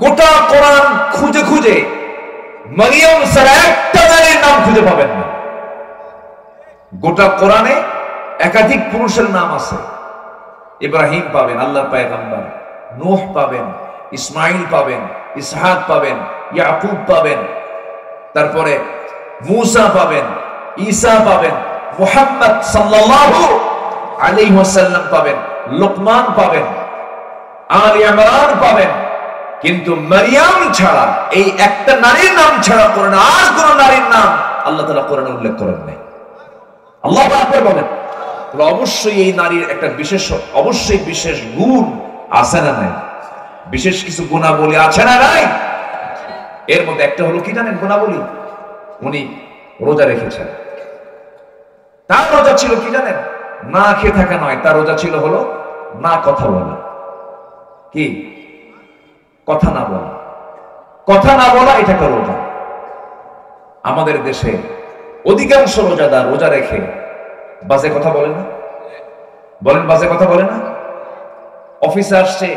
গোটা কোরআন খুঁজে খুঁজে মারিয়াম ছাড়া একটা নারীর নাম খুঁজে পাবেন না। গোটা কোরআনে একাধিক পুরুষের নাম আছে। ইব্রাহিম পাবেন, আল্লাহর পয়গম্বর, নূহ পাবেন, ইসমাইল পাবেন, ইসহাক পাবেন, ইয়াকুব পাবেন, তারপরে মূসা পাবেন, ঈসা পাবেন, মুহাম্মদ সাল্লাল্লাহু আলাইহি ওয়াসাল্লাম পাবেন, লোকমান পাবেন, আলে ইমরান পাবেন। কিন্তু মারিয়াম ছাড়া, এই একটা নারীর নাম ছাড়া কোরআনে আর কোন নারীর নাম আল্লাহ তাআলা কোরআনে উল্লেখ করেন নাই। আল্লাহু আকবার বলেন। তাহলে অবশ্যই এই নারীর একটা বিশেষ, অবশ্যই বিশেষ গুণ আছে না নাই? বিশেষ কিছু গুণাবলী আছে না নাই? এর মধ্যে একটা হলো কি জানেন গুণাবলী? উনি রোজা রেখেছেন। তার রোজা ছিল কি জানেন? না খেয়ে থাকা নয়, তার রোজা ছিল হলো না কথা বলা। কি? কথা না বলা। কথা না বলা, এটা একটা রোজা। আমাদের দেশে অধিকাংশ রোজাদার রোজা রেখে বাজে কথা বলে না। বলেন, বাজে কথা বলে না? অফিসে আসছে,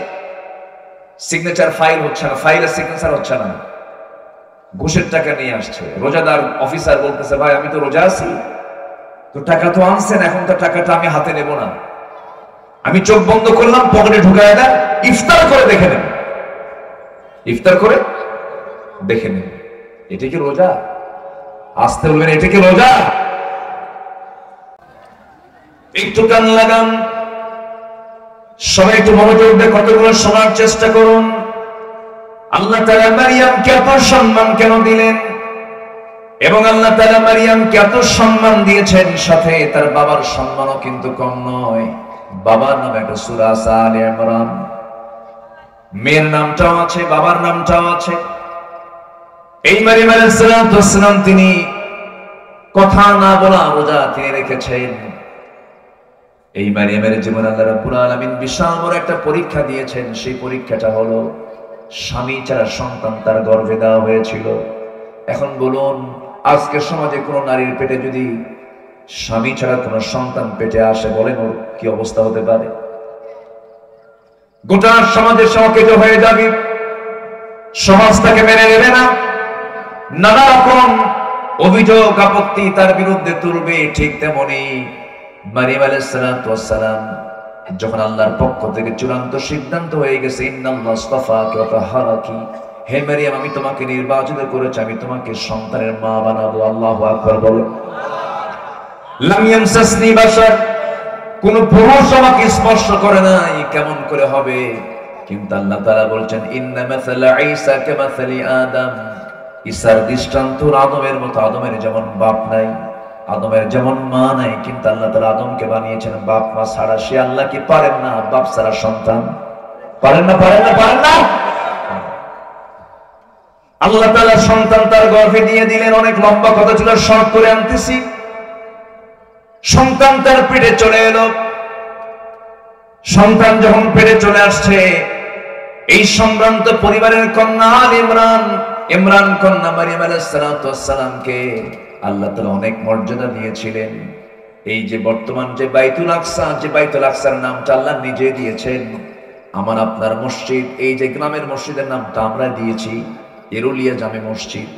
সিগনেচার ফাইল হচ্ছে না, ফাইলের সিগনেচার হচ্ছে না, ঘুষের টাকা নিয়ে আসছে। রোজাদার অফিসার বলতেছে, ভাই আমি তো রোজা আছি, তো টাকা তো আনছেন, এখন তো টাকাটা আমি হাতে নেব না, আমি চোখ বন্ধ করলাম, পকেটে ঢুকায় দেন, ইফতার করে দেখে নেন, ইফতার করে দেখে নেন। এটা কি রোজা? আসতে বলবেন, এটা কি রোজা? একটু কান লাগান, সবাই একটু মনোযোগ দিয়ে কতগুলো শোনার চেষ্টা করুন। আল্লাহ তাআলা মারিয়ামকে এত সম্মান কেন দিলেন, এবং আল্লাহ তাআলা মারিয়ামকে এত সম্মান দিয়েছেন, সাথে তার বাবার সম্মানও কিন্তু কম নয়। বাবার নামে একটা সূরা আছে, আলে ইমরান। মেয়ের নামটাও আছে, বাবার নামটাও আছে। এই মারিয়াম আলাইহিস সালাম তিনি কথা না বলা রোজা তিনি রেখেছেন। এই মারিয়ামের জীবনে আল্লাহ রাব্বুল আলামিন বিশাল বড় একটা পরীক্ষা দিয়েছেন। সেই পরীক্ষাটা হলো স্বামী ছাড়া সন্তান তার গর্ভে দেওয়া হয়েছিল। এখন বলুন, আজকের সমাজে কোন নারীর পেটে যদি স্বামী ছাড়া কোন সন্তান পেটে আসে, বলেন ওর কি অবস্থা হতে পারে? গোটা সমাজে সকেজ হয়ে যাবে, সমাজ তাকে মেনে নেবে না, নানা রকম অভিযোগ আপত্তি তার বিরুদ্ধে তুলবে। ঠিক তেমনি মারিয়াম আলাইহিস সালাম যখন আল্লাহর পক্ষ থেকে চূড়ান্ত সিদ্ধান্ত হয়ে গেছে, ইন্নাল্লাহ আস্তাফাকি ওয়া তাহহারাকি, হে মারিয়াম আমি তোমাকে নির্বাচিত করেছি, আমি তোমাকে সন্তানের মা বানাবো। আল্লাহু আকবার বলো। লাম ইয়ামসাসনি বাশার, কোন পুরুষ আমাকে স্পর্শ করে নাই, কেমন করে হবে? কিন্তু আল্লাহ তাআলা বলছেন, ইন্না মাসালা ঈসা কামাসালি আদম, ঈসার দৃষ্টান্ত আদমের মতো। আদমের যেমন বাপ নাই, আদমের যেমন মা নাই, কিন্তু আল্লাহ তাআলা আদমকে বানিয়েছেন বাপ মা ছাড়া। সে আল্লাহ কি পারেন না বাপ ছাড়া সন্তান? পারেন না, পারেন না, পারেন না। আল্লাহ তাআলা সন্তান তার গর্ভে দিয়ে দিলেন। অনেক লম্বা কথা ছিল, শর্ট করে আনতেছি। সন্তান তার পেটে চলে এলো। সন্তান যখন পেটে চলে আসছে, এই সম্ভ্রান্ত পরিবারের কন্যা আলে ইমরান ইমরান কন্যা মারিয়াম আলাইহিস সালামকে আল্লাহ তাআলা অনেক মর্যাদা দিয়েছিলেন। এই যে বর্তমান যে বাইতুল আকসার নামটা আল্লাহ নিজে দিয়েছেন। আমার আপনার মসজিদ, এই যে গ্রামের মসজিদের নামটা আমরা দিয়েছি এরুলিয়া জামে মসজিদ,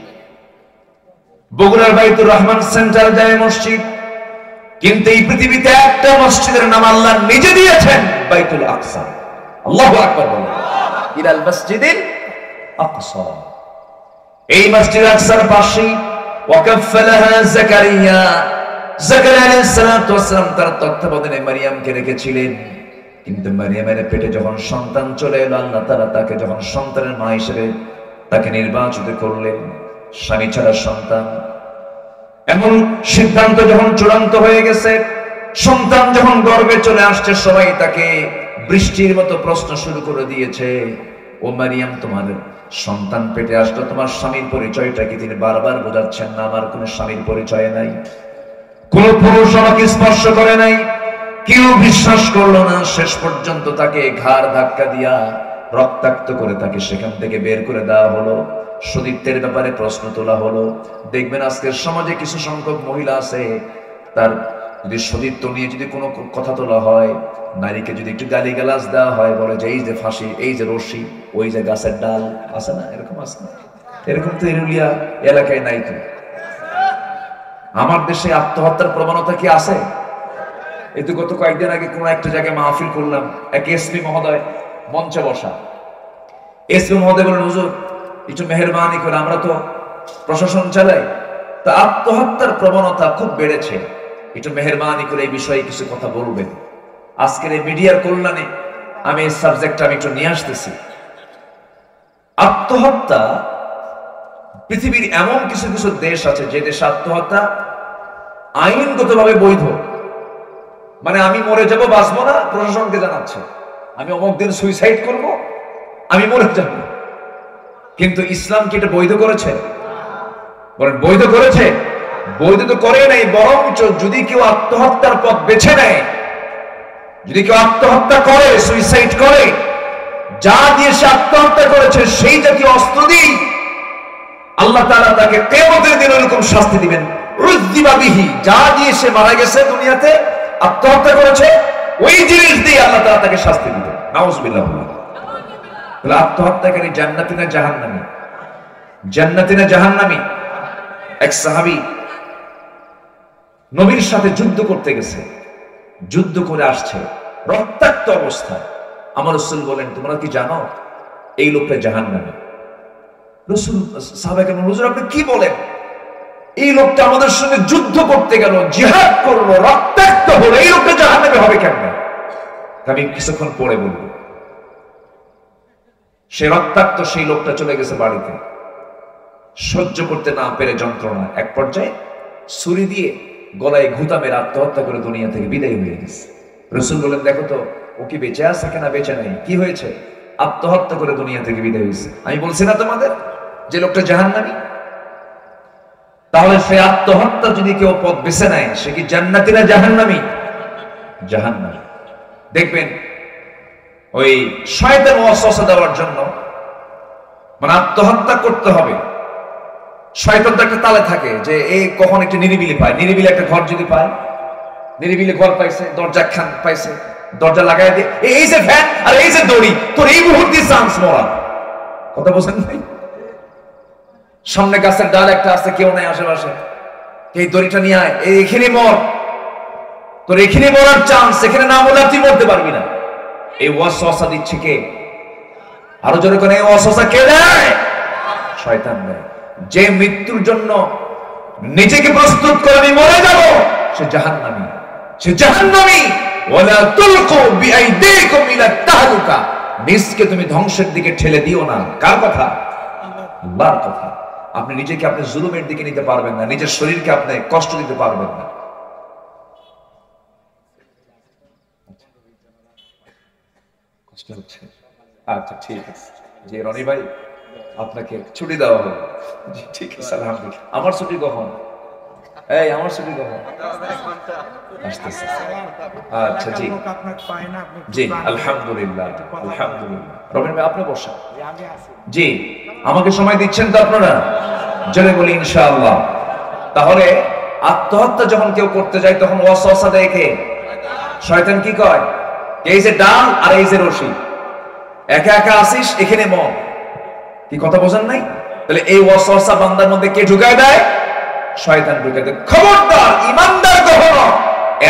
বগুড়ার বাইতুর রহমান সেন্ট্রাল জামে মসজিদ। কিন্তু এই পৃথিবীতে একটা মসজিদের নাম আল্লাহ নিজে দিয়েছেন, বাইতুল আকসা। আল্লাহু আকবার বলেন, ইলাল মসজিদিল আকসা। এই মসজিদ আকসার পাশে ওয়াকাফলাহা যাকারিয়া আলাইহিস সালাম তার তত্ত্বাবধানে মারিয়ামকে রেখেছিলেন। কিন্তু মারিয়ামের পেটে যখন সন্তান চলে এলো, আল্লাহ তাআলা তাকে যখন সন্তানের মা হিসেবে তাকে নির্বাচিত করলেন, স্বামী ছাড়া সন্তান, এমন সিদ্ধান্ত যখন চূড়ান্ত হয়ে গেছে, সন্তান যখন গর্ভে চলে আসছে, সবাই তাকে বৃষ্টির মতো প্রশ্ন শুরু করে দিয়েছে। ও মারিয়াম, তোমার সন্তান পেটে আসলো, তোমার স্বামীর পরিচয়টা কি? তিনি বারবার বোঝাচ্ছেন না, আমার কোনো স্বামীর পরিচয় নাই, কোন পুরুষ আমাকে স্পর্শ করে নাই। কেউ বিশ্বাস করলো না। শেষ পর্যন্ত তাকে ঘাড় ধাক্কা দিয়া রক্তাক্ত করে তাকে সেখান থেকে বের করে দেওয়া হলো। সতীত্বের ব্যাপারে প্রশ্ন তোলা হলো। দেখবেন আজকের সমাজে কিছু সংখ্যক মহিলা আছে, তার যদি সতীত্ব নিয়ে যদি কোনো কথা তোলা হয়, নারীকে যদি একটু গালিগালাজ দেওয়া হয়, বলে যে এই যে ফাঁসি, এই যে রশি, ওই যে গাছের ডাল, আছে না? এরকম আছে না? এরকম তো এরুলিয়া এলাকায় নাই তো। আমার দেশে আত্মহত্যার প্রবণতা কি আছে? এই তো গত কয়েকদিন আগে কোন একটা জায়গায় মাহফিল করলাম, এক এসপি মহোদয় মঞ্চে বসা। এসপি মহোদয় বলেন, হুজুর একটু মেহেরবানি করে, আমরা তো প্রশাসন চালাই, তা আত্মহত্যার প্রবণতা খুব বেড়েছে, একটু মেহেরবানি করে এই বিষয়ে কিছু কথা বলবেন। আজকের এই মিডিয়ার কল্যাণে আমি এই সাবজেক্টটা আমি একটু নিয়ে আসতেছি। আত্মহত্যা, পৃথিবীর এমন কিছু কিছু দেশ আছে যে দেশে আত্মহত্যা আইনগতভাবে বৈধ। মানে আমি মরে যাব, বাঁচবো না, প্রশাসনকে জানাচ্ছে আমি অমুক দিন সুইসাইড করব, আমি মরে যাব। কিন্তু ইসলাম কি এটা বৈধ করেছে? বলেন, বৈধ করেছে? বৈধ তো করে নাই, বরঞ্চ যদি কেউ আত্মহত্যার পথ বেছে নেয়, যদি কেউ আত্মহত্যা করে, সুইসাইড করে, যা দিয়ে সে আত্মহত্যা করেছে সেই জাতীয় অস্ত্র দিয়ে আল্লাহ তাআলা তাকে কিয়ামতের দিন এরকম শাস্তি দিবেন। রুদ্দিবা বিহি, যা দিয়ে সে মারা গেছে দুনিয়াতে, আত্মহত্যা করেছে, ওই জিনিস দিয়ে আল্লাহ তাআলা তাকে শাস্তি দিবেন। নাউজুবিল্লাহ। তাহলে আত্মহত্যাকারী জান্নাতি না জাহান্নামী? জান্নাতি না জাহান্নামী? এক সাহাবী নবীর সাথে যুদ্ধ করতে গেছে, যুদ্ধ করে আসছে রক্তাক্ত অবস্থায়। আমার রাসূল বলেন, তোমরা কি জানো এই লোকটা জাহান্নামী? রাসূল সাহাবাকে বললেন, হুজুর আপনি কি বলেন? এই লোকটা আমাদের সঙ্গে যুদ্ধ করতে গেল, জিহাদ করলো, রক্তাক্ত হলো, এই লোকটা জাহান্নামে হবে কেমনে? আমি কিছুক্ষণ পরে বলবো। সে রক্তাক্ত সেই লোকটা চলে গেছে বাড়িতে, সহ্য করতে না পেরে যন্ত্রণা, এক পর্যায়ে ছুরি দিয়ে গলায় ঘুতা মেরে আত্মহত্যা করে দুনিয়া থেকে বিদায় হয়ে গেছে। রাসূল বলেন, দেখো তো ও কি বেঁচে আছে কিনা? বেঁচে নাই। কি হয়েছে? আত্মহত্যা করে দুনিয়া থেকে বিদায় হয়েছে। আমি বলছি না তোমাদের যে লোকটা জাহান্নামী? তাহলে সে আত্মহত্যা যদি কেউ পথ বেছে নেয়, সে কি জান্নাতি না জাহান্নামী? জাহান্নামী। দেখবেন ওই শয়তান ওয়াসওয়াসা দেওয়ার জন্য, মানে আত্মহত্যা করতে হবে, শয়তান তো একটা তালে থাকে যে এই কখন একটু নিরিবিলি পায়, নিরিবিলি একটা ঘর যদি পায়, নিরিবিলি ঘর পাইছে, দরজা খান পাইছে, দরজা লাগাই দিয়ে এই যে ফ্যান আর এই যে দড়ি, তোর এই মুহূর্তে চান্স মরা। কথা বোঝেন ভাই? সামনে গাছের ডাল একটা আছে, কেউ নাই আশেপাশে, এই দড়িটা নিয়ে আয়, এখানে মর, তোর এখানে মরার চান্স, এখানে না মরলে তুই মরতে পারবি না। এই ওয়াসওয়াসা দিচ্ছে কে? আরো জোরে করে, এই ওয়াসওয়াসা কে দেয়? শয়তান দেয়। যে মৃত্যুর জন্য নিজেকে প্রস্তুত করে আমি মরে যাব, সে জাহান্নামী, সে জাহান্নামী। ওয়ালা তুলকু বিআইদিকুম ইলা তাহলুকা, নিজকে তুমি ধ্বংসের দিকে ঠেলে দিও না। কার কথা? আল্লাহর কথা। আপনি নিজেকে আপনি জুলুমের দিকে নিতে পারবেন না, নিজের শরীরকে আপনি কষ্ট দিতে পারবেন না। কষ্ট হচ্ছে? আচ্ছা ঠিক আছে। জি রনি ভাই, আপনাকে ছুটি দেওয়া হবে। জি ঠিক আছে, আলহামদুলিল্লাহ। আমার ছুটি কখন? এই আমার ছুটি কখন? আসতেছে। আচ্ছা জি জি, আলহামদুলিল্লাহ আলহামদুলিল্লাহ। রবিন ভাই আপনি বসেন। জি আমাকে সময় দিচ্ছেন তো আপনারা? জেনে বলি ইনশাআল্লাহ। তাহলে আত্মহত্যা যখন কেউ করতে যায় তখন ওয়াসওয়াসা দেয় কে? শয়তান কি কয়? এই যে ডাল আর এই যে রশি, একা একা আসিস, এখানে মন। কি কথা বোঝেন নাই? তাহলে এই ওয়াসওয়াসা বান্দার মধ্যে কে ঢুকায় দেয়? শয়তান ঢুকায় দেয়। খবরদার, ইমানদার কখনো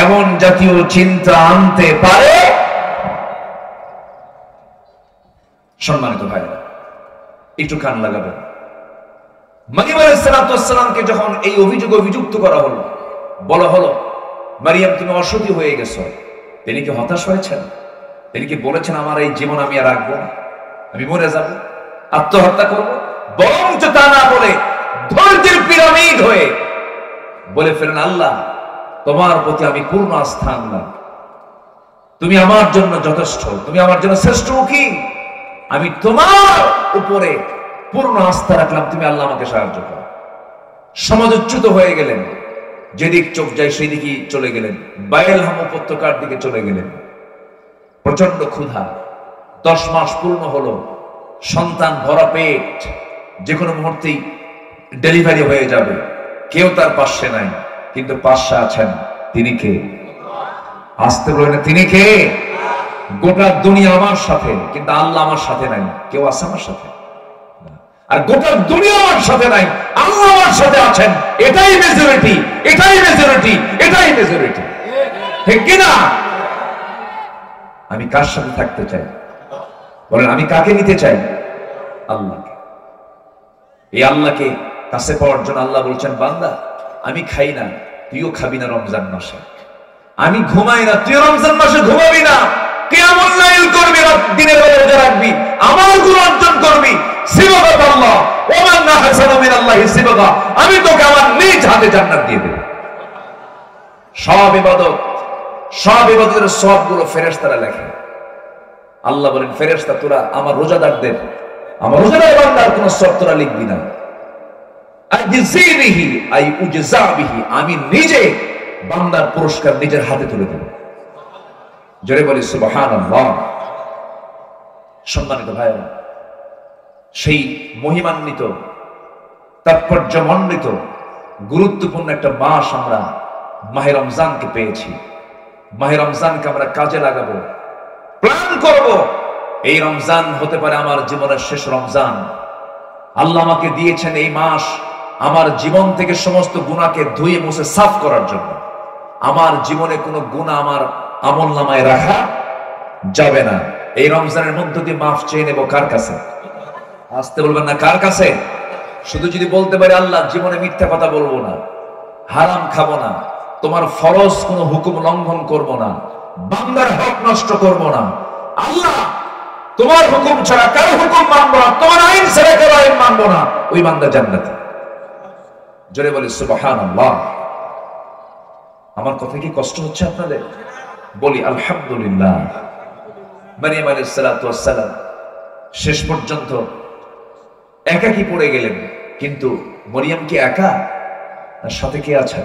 এমন জাতীয় চিন্তা আনতে পারে। সম্মানিত ভাইরা, একটু কান লাগাবেন। মারিয়াম আলাইহিস সালামকে যখন এই অভিযুক্ত করা হলো, বলা হলো মারিয়াম তুমি অসতী হয়ে গেছো, তিনি কি হতাশ হয়েছেন? তিনি কি বলেছেন আমার এই জীবন আমি আর রাখবো না, আমি মরে যাব, আত্মহত্যা করব? বরঞ্চ তা না বলে ধৈর্যের পিরামিড হয়ে বলে ফেলেন, আল্লাহ তোমার প্রতি আমি পূর্ণ আস্থা আনলাম, তুমি আমার জন্য যথেষ্ট, তুমি আমার জন্য শ্রেষ্ঠ উকিল, আমি তোমার উপরে পূর্ণ আস্থা রাখলাম, তুমি আল্লাহ আমাকে সাহায্য করো। সমাজচ্যুত হয়ে গেলেন, যেদিক চোখ যায় সেই দিকে চলে গেলেন, বায়েলহাম উপত্যকার দিকে চলে গেলেন। প্রচন্ড ক্ষুধা, 10 মাস পূর্ণ হলো, সন্তান ভরা পেট, যে কোনো মুহূর্তেই ডেলিভারি হয়ে যাবে, কেউ তার পাশে নাই, কিন্তু পাশে আছেন তিনি কে? আসতে বলেন, তিনি কে? গোটা দুনিয়া আমার সাথে, কিন্তু আল্লাহ আমার সাথে নাই। কেউ আছে আমার সাথে? আর গোটা দুনিয়া আমার সাথে নাই, আল্লাহ আমার সাথে আছেন। এটাই মেজরিটি, এটাই মেজরিটি, এটাই মেজরিটি, ঠিক কিনা? আমি কার সাথে থাকতে চাই? বলেন, আমি কাকে নিতে চাই? আল্লাহকে। এই আল্লাহকে কাছে পাওয়ার জন্য আল্লাহ বলছেন, বান্দা আমি খাই না, তুইও খাবি না রমজান মাসে, আমি ঘুমাই না, তুইও রমজান মাসে ঘুমাবি না, কিয়ামুল লাইল করবি, দিনের বেলা রোজা রাখবি, আমার গুণ অর্জন করবি, সিবাগাত আল্লাহ, ওয়া মান আহসানু মিনাল্লাহি সিবাগা, আমি তোকে আমার নিজ হাতে জান্নাত দিয়ে দেব। সব ইবাদতের সবগুলো ফেরেশতারা লেখে। আল্লাহ বলেন, ফেরেশতা তোরা আমার রোজাদারদের, আমার রোজাদার বান্দার কোন সব তোরা লিখবি না, আজজিবিহি আই উজজা বিহি, আমি নিজে বান্দার পুরস্কার নিজের হাতে তুলে দেব। জোরে বলি সুবহানাল্লাহ। সম্মানিত ভাইরা, সেই মহিমান্বিত, তাৎপর্যমণ্ডিত, গুরুত্বপূর্ণ একটা মাস আমরা মাহে রমজানকে পেয়েছি। মাহে রমজানকে আমরা কাজে লাগাবো, প্ল্যান করব, এই রমজান হতে পারে আমার জীবনের শেষ রমজান। আল্লাহ আমাকে দিয়েছেন এই মাস আমার জীবন থেকে সমস্ত গুনাহকে ধুয়ে মুছে সাফ করার জন্য। আমার জীবনে কোনো গুনাহ আমার আমলনামায় রাখা যাবে না। এই রমজানের মধ্য দিয়ে মাফ চেয়ে নেব কার কাছে? আসতে বলবেন না, কার কাছে? শুধু যদি বলতে পারে আল্লাহ জীবনে মিথ্যা কথা বলবো না, হারাম খাবো না, তোমার ফরজ কোনো হুকুম লঙ্ঘন করব না, বান্দার হক নষ্ট করব না, আল্লাহ তোমার হুকুম ছাড়া কারো হুকুম মানবো না, তোমার আইন ছাড়া কারো আইন মানবো না, ওই বান্দা জান্নাতি। জোরে বলি সুবহানাল্লাহ। আমার কথা কি কষ্ট হচ্ছে আপনাদের? বলি আলহামদুলিল্লাহ। মারিয়াম আলাইহিস সালাতু ওয়াস সালাম শেষ পর্যন্ত একাকী পড়ে গেলেন, কিন্তু মরিয়ম কি একা? তার সাথে কে আছেন?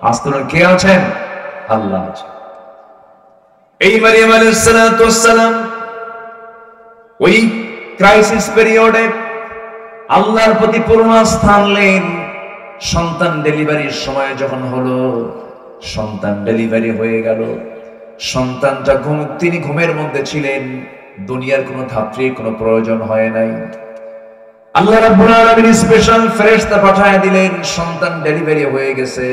আস্তে কে আছেন? আল্লাহ আছেন। এই মারিয়াম আলাইহিস সালাতু ওয়াস সালাম ওই ক্রাইসিস পিরিয়ডে আল্লাহর প্রতি পূর্ণ আস্থা আনলেন। সন্তান ডেলিভারির সময় যখন হলো, সন্তান ডেলিভারি হয়ে গেল, সন্তানটা তিনি ঘুমের মধ্যে ছিলেন, দুনিয়ার কোনো ধাত্রীর কোনো প্রয়োজন হয় নাই। আল্লাহ রাব্বুল আলামিন স্পেশাল ফেরেশতা পাঠিয়ে দিলেন, সন্তান ডেলিভারি হয়ে গেছে।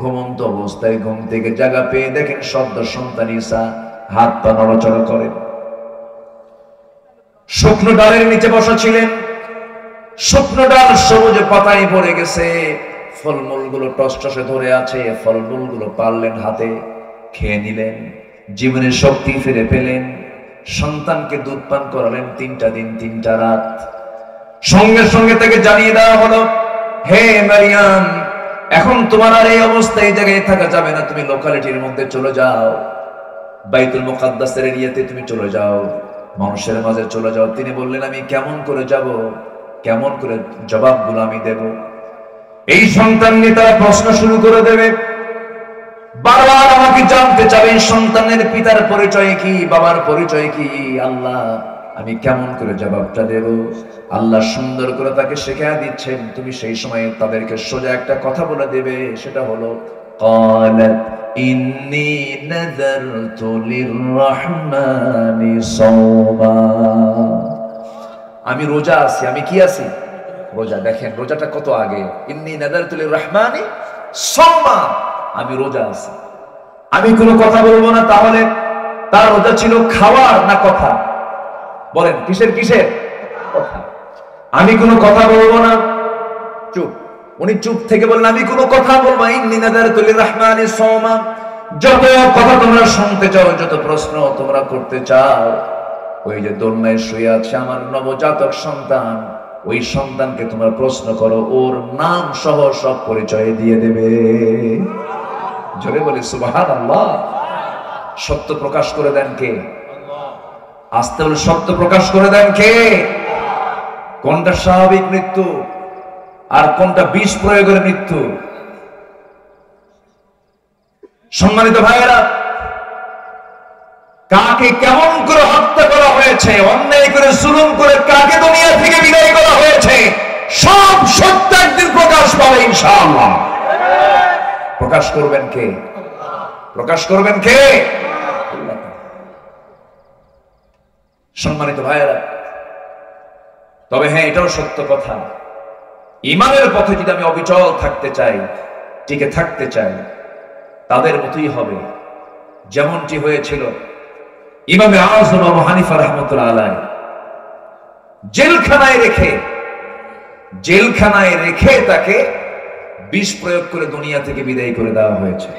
ঘুমন্ত অবস্থায় ঘুম থেকে জাগা পেয়ে দেখেন সদ্য সন্তান ঈসা হাত পা নড়াচড়া করেন। শুকনো ডালের নিচে বসা ছিলেন, শুকনো ডাল সবুজ পাতায় ভরে গেছে, ফলমূলগুলো টসটসে ধরে আছে, ফলমূলগুলো পারলেন হাতে, খেয়ে নিলেন, জীবনের শক্তি ফিরে পেলেন। সন্তানকে দুধ পান করালেন 3টা দিন 3টা রাত। সঙ্গে সঙ্গে তাকে জানিয়ে দেওয়া হলো, হে মারিয়াম, এখন তোমার আর এই অবস্থায় এই জায়গায় থাকা যাবে না, তুমি লোকালিটির মধ্যে চলে যাও, বাইতুল মুকাদ্দাসের এরিয়াতে তুমি চলে যাও, মানুষের মাঝে চলে যাও। তিনি বললেন, আমি কেমন করে যাব, কেমন করে জবাবগুলো আমি দেব? এই সন্তান নিয়ে তারা প্রশ্ন শুরু করে দেবে, বারবার আমাকে জানতে চাবে সন্তানের পিতার পরিচয় কি, বাবার পরিচয় কি। আল্লাহ আমি কেমন করে জবাবটা দেব? আল্লাহ সুন্দর করে তাকে শেখায় দিচ্ছেন, তুমি সেই সময় তাদেরকে সোজা একটা কথা বলে দেবে, সেটা হলো قالت إني نذرت للرحمن صوما। আমি রোজা আছি। আমি কি আছি? রোজা। দেখেন রোজাটা কত আগে। ইন্নী নাযারতু লিররহমানি সাওমা, আমি রোজা আছি, আমি কোনো কথা বলবো না। তাহলে তার রোজা ছিল খাওয়ার না কথা? বলেন কিসের কিসের? কথা। আমি কোনো কথা বলবো না, চুপ। উনি চুপ থেকে বললেন আমি কোনো কথা বলবো। ইন্নী নাযারতু লিররহমানি সাওমা। যত কথা তোমরা শুনতে চাও, যত প্রশ্ন তোমরা করতে চাও, ওই যে দোলনায় শুয়ে আছে আমার নবজাতক সন্তান, ওই সন্তানকে তোমরা প্রশ্ন করো, ওর নাম সহ সব পরিচয় দিয়ে দেবে। জোরে বলি সুবহানাল্লাহ। সত্য প্রকাশ করে দেন কে? আস্তে বলে সত্য প্রকাশ করে দেন কে? কোনটা স্বাভাবিক মৃত্যু আর কোনটা বিষ প্রয়োগের মৃত্যু? সম্মানিত ভাইয়েরা, কাকে কেমন করে হত্যা করা হয়েছে, অন্যায় করে জুলুম করে কাকে দুনিয়া থেকে বিদায় করা হয়েছে, সব সত্য একদিন প্রকাশ পাবে ইনশাআল্লাহ। প্রকাশ করবেন কে? প্রকাশ করবেন কে? সম্মানিত ভাইয়েরা, তবে হ্যাঁ, এটাও সত্য কথা, ঈমানের পথে যদি আমি অবিচল থাকতে চাই, টিকে থাকতে চাই, তাদের মতোই হবে যেমনটি হয়েছিল ইমামে আযম আবু হানিফা রাহমাতুল্লাহ আলাইহি। জেলখানায় রেখে তাকে বিষ প্রয়োগ করে দুনিয়া থেকে বিদায় করে দেওয়া হয়েছে।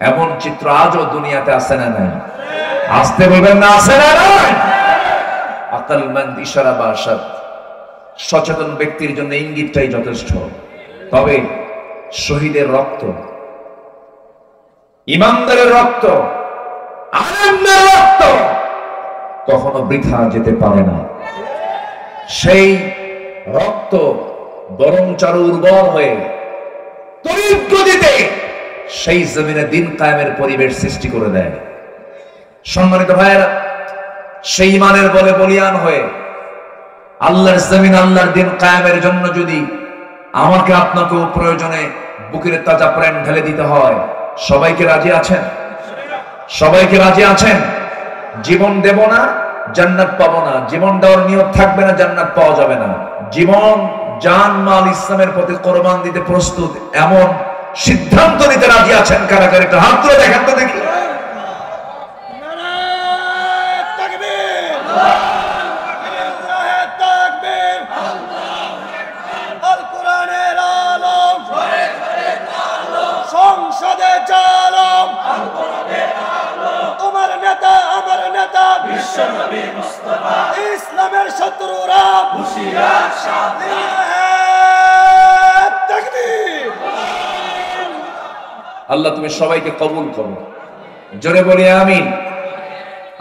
এমন চিত্র আজও দুনিয়াতে আছে না নাই? আসতে বলবেন না, আছে না নাই? আকলমন্দ ইশারা বা ইরশাদ, সচেতন ব্যক্তির জন্য ইঙ্গিতটাই যথেষ্ট। তবে শহীদের রক্ত, ইমানদারের রক্ত, আলেমদের রক্ত কখনো বৃথা যেতে পারে না। সেই রক্ত বরং চারু উর্বর হয়ে তড়িৎ গতিতে সেই জমিনে দিন কায়েমের পরিবেশ সৃষ্টি করে দেয়। সম্মানিত ভাইয়েরা, সেই ইমানের বলে বলিয়ান হয়ে আল্লাহর জমিন, আল্লাহর দিন কায়েমের জন্য যদি আমাকে আপনাকেও প্রয়োজনে বুকের তাজা প্রাণ ঢেলে দিতে হয়, সবাইকে রাজি আছেন? সবাইকে রাজি আছেন? জীবন দেব না, জান্নাত পাবো না, জীবন দেওয়ার নিয়ত থাকবে না, জান্নাত পাওয়া যাবে না, জীবন জান মাল ইসলামের প্রতি কোরবান দিতে প্রস্তুত, এমন সিদ্ধান্ত নিতে রাজি আছেন কারা কারা? একটু হাত তুলে দেখান তো দেখি। সংসদে চালম তোমার নেতা, আমার নেতা বিশ্বনবী মুস্তাফা, ইসলামের শত্রুরা হুঁশিয়ার সাবধান। তাকবীর। আল্লাহ তুমি সবাইকে কবুল করো, জোরে বলি আমিন।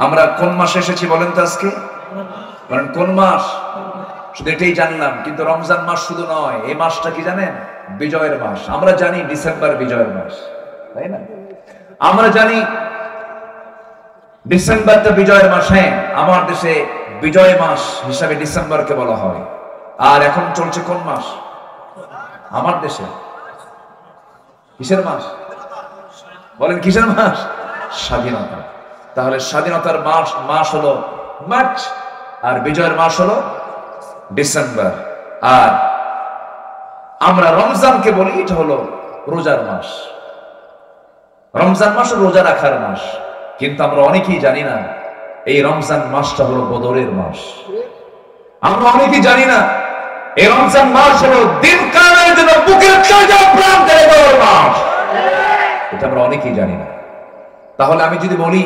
আমরা কোন মাসে এসেছি বলেন তো আজকে? বলেন কোন মাস? শুধু এটাই জানলাম, কিন্তু রমজান মাস শুধু নয়, এই মাসটা কি জানেন? বিজয়ের মাস। আমরা জানি ডিসেম্বর বিজয়ের মাস, তাই না? আমরা জানি ডিসেম্বরটা বিজয়ের মাস। হ্যাঁ, আমার দেশে বিজয় মাস হিসাবে ডিসেম্বরকে বলা হয়। আর এখন চলছে কোন মাস? আমার দেশে কিসের মাস? বলেন কিসের মাস? স্বাধীনতা। তাহলে স্বাধীনতার মাস হলো মার্চ, আর বিজয়ের মাস হলো ডিসেম্বর। আর আমরা রমজানকে বলি এটা হলো রোজার মাস। রমজান মাস রোজা রাখার মাস, কিন্তু আমরা অনেকেই জানি না এই রমজান মাসটা হলো বদরের মাস। আমরা অনেকেই জানি না এই রমজান মাস হলো দিন কায়েমের জন্য বুকের তাজা প্রাণ ঢেলে দেওয়ার মাস। এটা আমরা অনেকেই জানি না। তাহলে আমি যদি বলি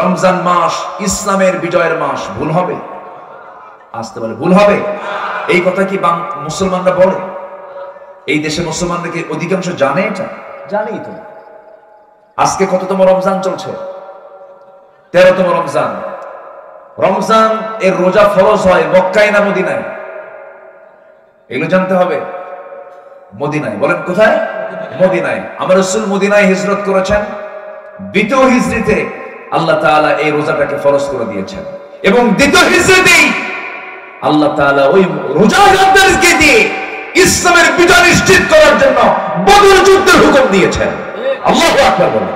রমজান মাস ইসলামের বিজয়ের মাস, ভুল হবে? আসতে বলে ভুল হবে? এই কথা কি মুসলমানরা বলে? এই দেশে মুসলমানরা কি অধিকাংশ জানে এটা? জানেই তো। আজকে কততম রমজান চলছে? 13তম রমজান। রমজান এর রোজা ফরজ হয় মক্কায় না মদিনায়? এগুলো জানতে হবে। মদিনায়। বলেন কোথায়? মদিনায়। আমার রাসূল মদিনায় হিজরত করেছেন 2য় হিজরিতে। আল্লাহ তাআলা এই রোজাটাকে ফরজ করে দিয়েছেন। এবং দ্বিতীয় হিজরতেই আল্লাহ তাআলা ওই রোজাদারদেরকে দিয়ে ইসলামের বিজয় নিশ্চিত করার জন্য বদর যুদ্ধের হুকুম দিয়েছেন। আল্লাহু আকবার বলেন।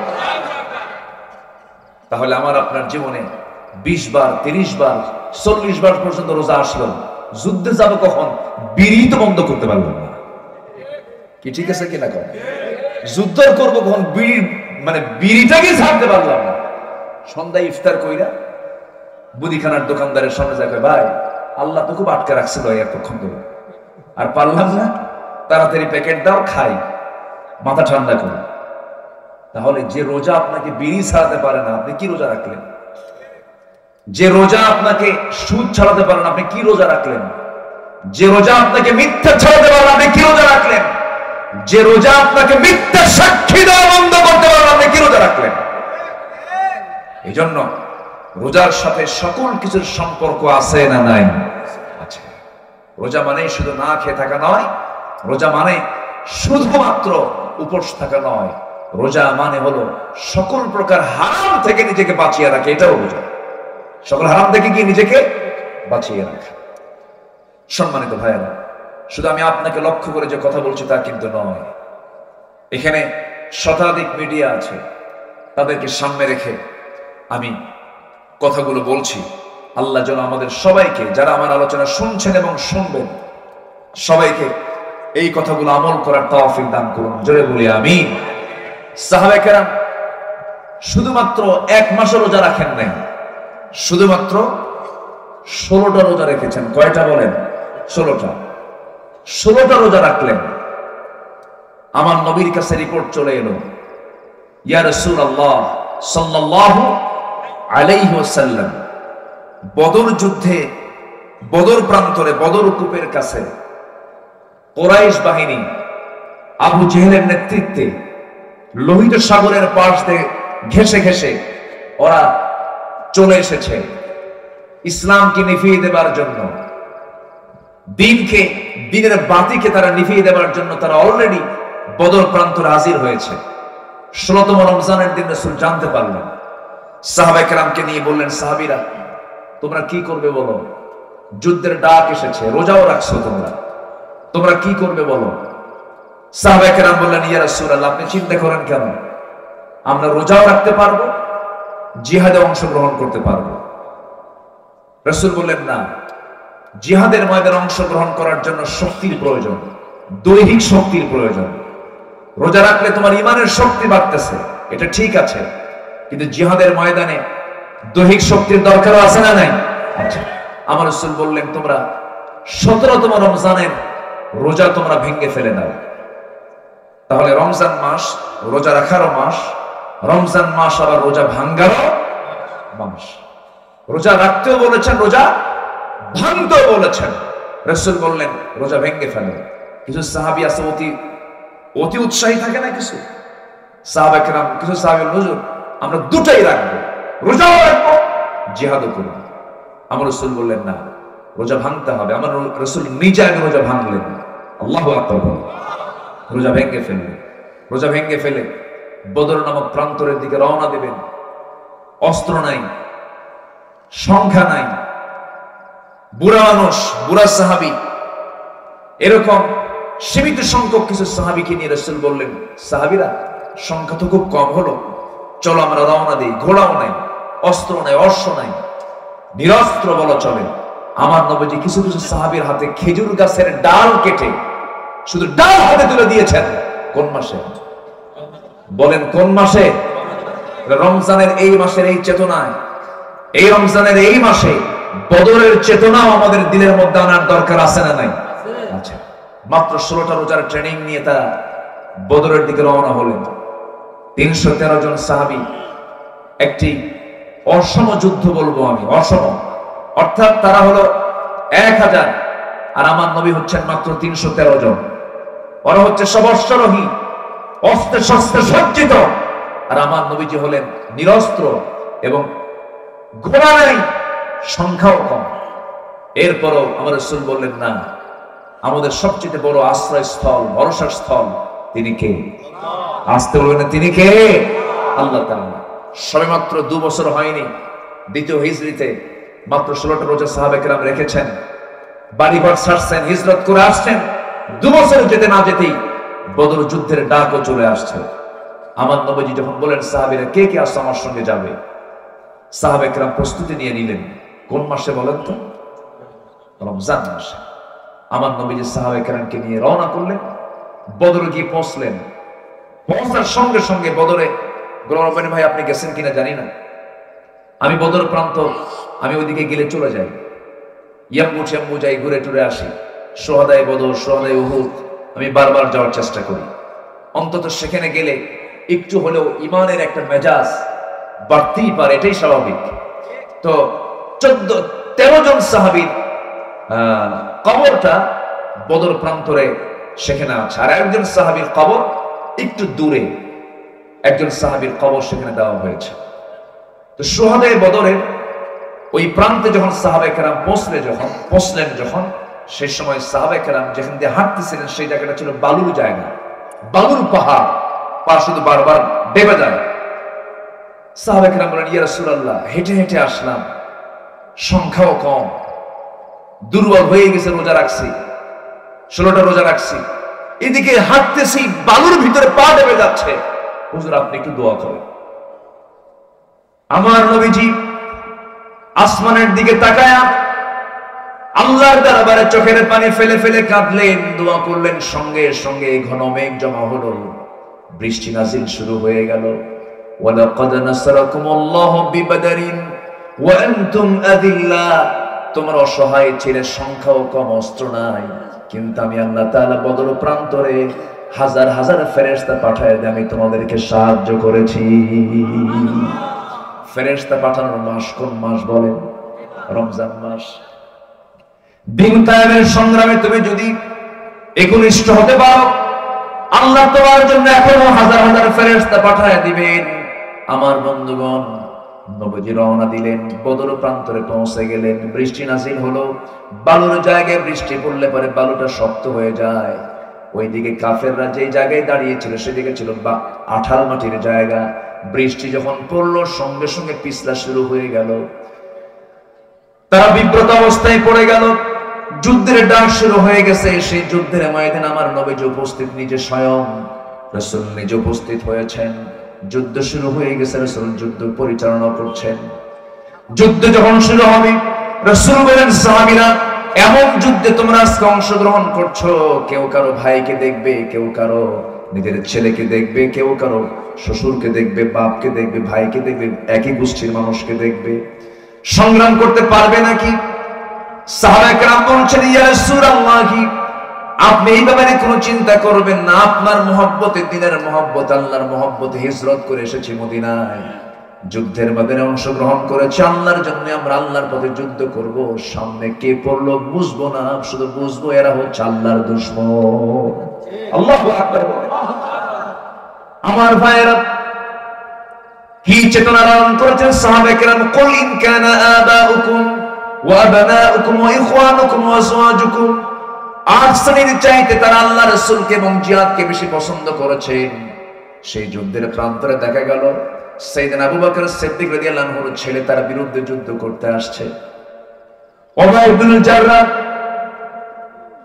তাহলে আমার আপনার জীবনে 20 বার 30 বার 40 বার পর্যন্ত রোজা আসলো, যুদ্ধে যাবে কখন? বিড়ি তো বন্ধ করতে পারবেন না, কি ঠিক আছে কিনা? কখন যুদ্ধ করবো কখন? বিড়ি মানে বিড়িটাকে ছাড়তে পারলাম না। সন্ধ্যায় ইফতার কইরা মুদিখানার দোকানদারের সামনে যায়, ভাই আল্লাহ তো খুব আটকে রাখছিল এতক্ষণ ধরে, আর পারলাম না, তাড়াতাড়ি প্যাকেট দাও, খাই, মাথা ঠান্ডা করে। তাহলে যে রোজা আপনাকে বিড়ি ছাড়াতে পারে না, আপনি কি রোজা রাখলেন? যে রোজা আপনাকে সুদ ছাড়াতে পারে না, আপনি কি রোজা রাখলেন? যে রোজা আপনাকে মিথ্যা ছাড়াতে পারে না, আপনি কি রোজা রাখলেন? যে রোজা আপনাকে মিথ্যা সাক্ষী দেওয়া বন্ধ করতে পারে না, আপনি কি রোজা রাখলেন? এই জন্য রোজার সাথে সকল কিছুর সম্পর্ক আছে না নাই? আছে। রোজা মানে শুধু না খেয়ে থাকা নয়, রোজা মানে শুধুমাত্র উপোস থাকা নয়, রোজা মানে হলো সকল প্রকার হারাম থেকে নিজেকে বাঁচিয়ে রাখে, এটাও রোজা। সকল হারাম থেকে কি নিজেকে বাঁচিয়ে রাখা। সম্মানিত ভাইয়েরা, শুধু আমি আপনাকে লক্ষ্য করে যে কথা বলছি তা কিন্তু নয়। এখানে শতাধিক মিডিয়া আছে, তাদেরকে সামনে রেখে আমি কথাগুলো বলছি। আল্লাহ যেন আমাদের সবাইকে, যারা আমার আলোচনা শুনছেন এবং শুনবেন, সবাইকে এই কথাগুলো আমল করার তৌফিক দান করুন। জোরে বলি আমিন। সাহাবায়ে কেরাম শুধুমাত্র 1 মাসও রোজা রাখেন নাই, শুধুমাত্র 16টা রোজা রেখেছেন। কয়টা বলেন? 16টা। 16টা রোজা রাখলেন। আমার নবীর কাছে রিপোর্ট চলে এলো, ইয়া রাসূলুল্লাহ সাল্লাল্লাহু আলাইহি ওয়াসাল্লাম, বদর যুদ্ধে, বদর প্রান্তরে, বদর কূপের কাছে কুরাইশ বাহিনী আবু জেহেলের নেতৃত্বে লোহিত সাগরের পাশ দিয়ে ঘেঁষে ঘেঁষে ওরা চলে এসেছে ইসলামকে নিভিয়ে দেবার জন্য, দিনকে, দিনের বাতিকে তারা নিভিয়ে দেবার জন্য তারা অলরেডি বদর প্রান্তরে হাজির হয়েছে। 16তম রমজানের দিন রাসূল জানতে পারলেন। সাহাবায়ে কেরামকে নিয়ে বললেন, সাহাবীরা তোমরা কি করবে বলো? যুদ্ধের ডাক এসেছে, রোজাও রাখছো তোমরা, তোমরা কি করবে বলো? সাহাবায়ে কেরাম বললেন, ইয়া রাসূলুল্লাহ আপনি চিন্তা করেন কেন? আমরা রোজাও রাখতে পারবো, জিহাদে অংশগ্রহণ করতে পারবো। রাসূল বললেন, না, জিহাদের ময়দানে অংশগ্রহণ করার জন্য শক্তির প্রয়োজন, দৈহিক শক্তির প্রয়োজন। রোজা রাখলে তোমার ঈমানের শক্তি বাড়তেছে, এটা ঠিক আছে, কিন্তু জিহাদের ময়দানে দৈহিক শক্তির দরকারও আছে না নাই? আচ্ছা, আমার রাসূল বললেন, তোমরা 17তম রমজানের রোজা তোমরা ভেঙে ফেলে দাও। তাহলে রমজান মাস রোজা রাখারও মাস, রমজান মাস আবার রোজা ভাঙ্গারও মাস। রোজা রাখতেও বলেছেন, রোজা ভাঙতেও বলেছেন। রাসূল বললেন রোজা ভেঙে ফেলো। কিছু সাহাবী আছে অতি উৎসাহী থাকে না, কিছু সাহাবায়ে কেরাম, কিছু সাহাবী, হুজুর আমরা দুটাই রাখবো, রোজাও রাখবো, জিহাদও করব। আমার রাসূল বললেন, না, রোজা ভাঙতে হবে। আমার রাসূল নিজে আগে রোজা ভাঙলেন। আল্লাহু আকবার। রোজা ভেঙে ফেললেন। রোজা ভেঙে ফেলে বদর নামক প্রান্তরের দিকে রওনা দেবেন। অস্ত্র নাই, সংখ্যা নাই, বুড়া মানুষ, বুড়া সাহাবী, এরকম সীমিত সংখ্যক কিছু সাহাবীকে নিয়ে রাসূল বললেন, সাহাবীরা সংখ্যা তো খুব কম হলো, চলো আমরা রওনা দিই। ঘোড়াও নাই, অস্ত্র নাই, অশ্ব নাই, নিরস্ত্র বলা চলে। আমার নবীজি কিছু কিছু সাহাবীর হাতে খেজুর গাছের ডাল কেটে শুধু ডাল হাতে তুলে দিয়েছেন। কোন মাসে বলেন? কোন মাসে? রমজানের এই মাসের এই চেতনায়, এই রমজানের এই মাসে বদরের চেতনাও আমাদের দিলের মধ্যে আনার দরকার আছে না নাই? আচ্ছা, মাত্র 16টা রোজার ট্রেনিং নিয়ে তারা বদরের দিকে রওনা হলেন। 313 জন সাহাবী, একটি অসম যুদ্ধ বলবো আমি, অসম, অর্থাৎ তারা হলো 1000 আর আমার নবী হচ্ছেন মাত্র 313 জন। ওরা হচ্ছে সব অশ্বরোহী, অস্ত্রে শস্ত্রে সজ্জিত, আর আমার নবীজি হলেন নিরস্ত্র এবং ঘোড়া নাই, সংখ্যাও কম। এরপরও আমার রাসূল বললেন, না, আমাদের সবচেয়ে বড় আশ্রয়স্থল, ভরসার স্থল তিনি কে? আসতে বলবেন, তিনি কে? আল্লাহ তাআলা। সবেমাত্র 2 বছর হয়নি দ্বিতীয় হিজরিতে মাত্র 16টা রোজা সাহাবায়ে কেরাম রেখেছেন, বাড়িঘর ছাড়ছেন, হিজরত করে আসছেন। 2 বছর যেতে না যেতেই বদর যুদ্ধের ডাকও চলে আসছে। আমার নবীজি যখন বলেন সাহাবীরা কে কে আসছে আমার সঙ্গে যাবে, সাহাবায়ে কেরাম প্রস্তুতি নিয়ে নিলেন। কোন মাসে বলেন তো? রমজান মাসে। আমার নবীজি সাহাবায়ে কেরামকে নিয়ে রওনা করলেন, বদরে গিয়ে পৌঁছলেন। পৌঁছার সঙ্গে সঙ্গে বদরে, গোলাম ভাই আপনি গেছেন কিনা জানি না, আমি বদর প্রান্ত, আমি ওইদিকে গেলে চলে যাই, ইয়াম্বু যাই, ঘুরে টুরে আসি। সোহাদায়ে বদর, সোহাদায়ে উহুদ আমি বারবার যাওয়ার চেষ্টা করি। অন্তত সেখানে গেলে একটু হলেও ইমানের একটা মেজাজ বাড়তেই পারে, এটাই স্বাভাবিক। তো 13 জন সাহাবীর কবরটা বদর প্রান্তরে সেখানে আছে, আর একজন সাহাবীর কবর একটু দূরে, একজন সাহাবীর কবর সেখানে দেওয়া হয়েছে। তো সোহাদায়ে বদরের ওই প্রান্তে যখন সাহাবায়ে কেরাম পৌঁছলেন যখন, সেই সময় সাহাবায়ে কেরাম যেখান দিয়ে হাঁটতেছিলেন সেই জায়গাটা ছিল বালুর জায়গা, বালুর পাহাড়, পা শুধু বারবার ডেবে যায়। সাহাবায়ে কেরাম বলেন, ইয়া রাসূলুল্লাহ, হেঁটে হেঁটে আসলাম, সংখ্যাও কম, দুর্বল হয়ে গেছে, রোজা রাখছি, 16টা রোজা রাখছি, এদিকে হাঁটতেছি, বালুর ভিতরে পা ডেবে যাচ্ছে, হুজুর আপনি একটু দোয়া করেন। আমার নবীজি আসমানের দিকে তাকায়া আল্লাহর দরবারে চোখের পানি ফেলে ফেলে কাঁদলেন, দোয়া করলেন। সঙ্গে সঙ্গে ঘন মেঘ জমা হলো, বৃষ্টি নাজিল শুরু হয়ে গেল। ওয়ালাকাদ নাসারাকুমুল্লাহু বিবাদরিন ওয়া আনতুম আযিল্লা, তোমরা অসহায় ছিলে, সংখ্যাও কম, অস্ত্র নাই, কিন্তু আমি আল্লাহ তাআলা বদর প্রান্তরে হাজার হাজার ফেরেশতা পাঠায় দিয়ে আমি তোমাদেরকে সাহায্য করেছি। ফেরেশতা পাঠানোর মাস কোন মাস বলেন? রমজান মাস। দিন কায়েমের সংগ্রামে তুমি যদি একনিষ্ঠ হতে পারো, আল্লাহ তোমার জন্য এখনো হাজার হাজার ফেরেশতা পাঠায় দিবেন। আমার বন্ধুগণ, নবীজি রওনা দিলেন, বদর প্রান্তরে পৌঁছে গেলেন, বৃষ্টি নাজিল হলো। বালুর জায়গায় বৃষ্টি পড়লে পরে বালুটা শক্ত হয়ে যায়। ওইদিকে কাফেররা যে জায়গায় দাঁড়িয়েছিল সেদিকে ছিল আঠাল মাটির জায়গা। বৃষ্টি যখন পড়লো সঙ্গে সঙ্গে পিছলা শুরু হয়ে গেল, তারা বিব্রত অবস্থায় পড়ে গেল। যুদ্ধের ডাক শুরু হয়ে গেছে। সেই যুদ্ধের ময়দানে আমার নবীজি উপস্থিত, নিজে স্বয়ং রাসূল নিজে উপস্থিত হয়েছেন। যুদ্ধ শুরু হয়ে গেছে, রাসূল যুদ্ধ পরিচালনা করছেন। যুদ্ধ যখন শুরু হবে, রাসূল বলেন, সাহাবীরা এমন যুদ্ধে তোমরা আজকে অংশগ্রহণ করছো, কেউ কারো ভাইকে দেখবে, কেউ কারো নিজের ছেলেকে দেখবে, কেউ কারো শ্বশুরকে দেখবে, বাপকে দেখবে, ভাইকে দেখবে, একই গোষ্ঠীর মানুষকে দেখবে, সংগ্রাম করতে পারবে নাকি? সাহাবায়ে কেরাম বলছেন, ইয়া রাসূলুল্লাহ, আপনি এই ব্যাপারে কোনো চিন্তা করবেন না, আপনার মহব্বতে, দিনের মহব্বত, আল্লাহর মহব্বতে হিজরত করে এসেছি মদিনায়, যুদ্ধের ময়দানে অংশগ্রহণ করেছি আল্লাহর জন্য, আমরা আল্লাহর পথে যুদ্ধ করব। সামনে কে পড়লো বুঝবো না, শুধু বুঝবো এরা হচ্ছে আল্লাহর দুশমন। আল্লাহু আকবার। আমার ভাইয়েরা, কি চেতনা ধারণ করেছেন সাহাবায়ে কেরাম। কুল ইন কানা আবাউকুম ওয়া আবনাউকুম ওয়া ইখওয়ানুকুম ওয়া আজওয়াজুকুম, 8 শ্রেণীর চাইতে তারা আল্লাহ রাসূলকে এবং জিহাদকে বেশি পছন্দ করেছেন। সেই যুদ্ধের প্রান্তরে দেখা গেল সাইয়েদনা আবু বকর সিদ্দিক রাদিয়াল্লাহু আনহুর ছেলে তার বিরুদ্ধে যুদ্ধ করতে আসছে। ওমর ইবনুল জাররাহ,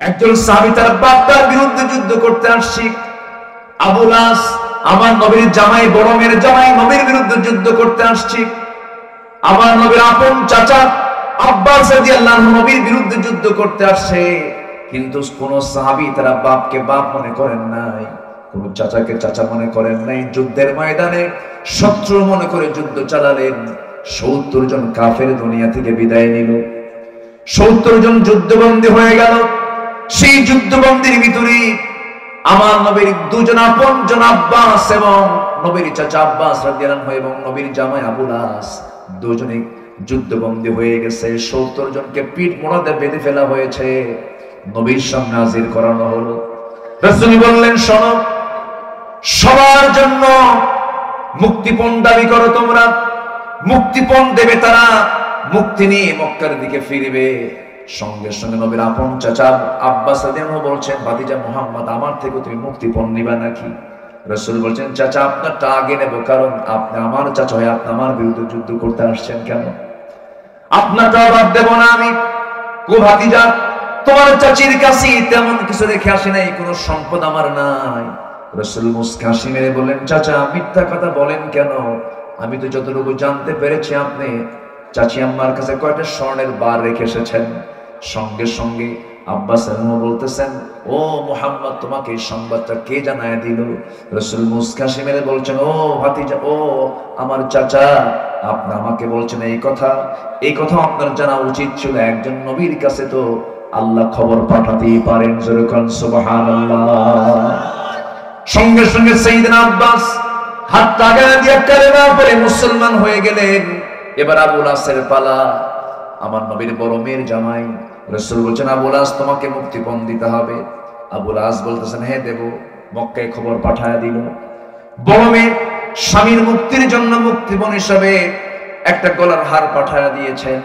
একজন সাহাবী, তার বাবার বিরুদ্ধে যুদ্ধ করতে আসছে। আবু লাস, আমার নবীর জামাই, বড় মেয়ের জামাই, নবীর বিরুদ্ধে যুদ্ধ করতে আসছে। আমার নবীর আপন চাচা আব্বাস রাদিয়াল্লাহু আনহু নবীর বিরুদ্ধে যুদ্ধ করতে আসছে। কিন্তু কোন সাহাবী তারা বাপকে বাপ মনে করেন নাই, কোন চাচাকে চাচা মনে করেন নাই। যুদ্ধের ময়দানে শত্রু মনে করে যুদ্ধ চালালেন। 70 জন কাফের দুনিয়া থেকে বিদায় নিল। 70 জন যুদ্ধবন্দী হয়ে গেল। সেই যুদ্ধবন্দির ভিতরে আমার নবীর দুজন আপনজন আব্বাস এবং নবীর চাচা আব্বাস রাদিয়াল্লাহু আনহু এবং নবীর জামাই আবু লাস দুজনে যুদ্ধবন্দী হয়ে গেছে। 70 জনকে পিঠ মোড়াতে বেঁধে ফেলা হয়েছে, নবীর সামনে হাজির করানো হলো। রাসূল বললেন, শোনো, সবার জন্য মুক্তিপণ দাবি করো তোমরা, মুক্তিপণ দেবে তারা, মুক্তি নিয়ে মক্কার দিকে ফিরবে। সঙ্গে সঙ্গে নবীর আপন চাচা আব্বাস রাদিয়াল্লাহু আনহু বলছেন, ভাতিজা মুহাম্মদ, আমার থেকে তুমি মুক্তিপণ নিবা নাকি? রাসূল বলছেন, চাচা আপনারটা আগে নেব, কারণ আপনি আমার চাচা হয়ে আপনি আমার বিরুদ্ধে যুদ্ধ করতে আসছেন কেন? আপনাকে অবাদ দেব না আমি। ও ভাতিজা, তোমার চাচির কাছে তেমন কিছু রেখে আসি নাই, কোনো সম্পদ আমার নাই। রাসূল মুস্কি হাসি মেরে বললেন, চাচা মিথ্যা কথা বলেন কেন? আমি তো যতটুকু জানতে পেরেছি আপনি চাচি আম্মার কাছে কয়টা স্বর্ণের বার রেখে এসেছেন। সঙ্গে সঙ্গে আব্বাস বলতেছেন, ও মুহাম্মদ, তোমাকে এই সংবাদটা কে জানায় দিল? রাসূল মুস্কি হাসি মেরে বলছেন, ও ভাতিজা, ও আমার চাচা, আপনি আমাকে বলছেন এই কথা আপনার জানা উচিত ছিল। একজন নবীর কাছে তো আল্লাহ খবর পাঠাতেই পারেন। জোরে কোন সুবহানাল্লাহ। সঙ্গে সঙ্গে সাইয়েদনা আব্বাস হাত লাগায় দিয়ে কালেমা পড়ে মুসলমান হয়ে গেলেন। এবার আবুল আসের পালা, আমার নবীর বড় মেয়ের জামাই। রাসূল বলছেন, আবুল আস, তোমাকে মুক্তিপণ দিতে হবে। আবুল আস বলতেছেন, হ্যাঁ দেব। মক্কায় খবর পাঠায় দিল। বড় মেয়ে স্বামীর মুক্তির জন্য মুক্তিপণ হিসাবে একটা গলার হার পাঠায় দিয়েছেন।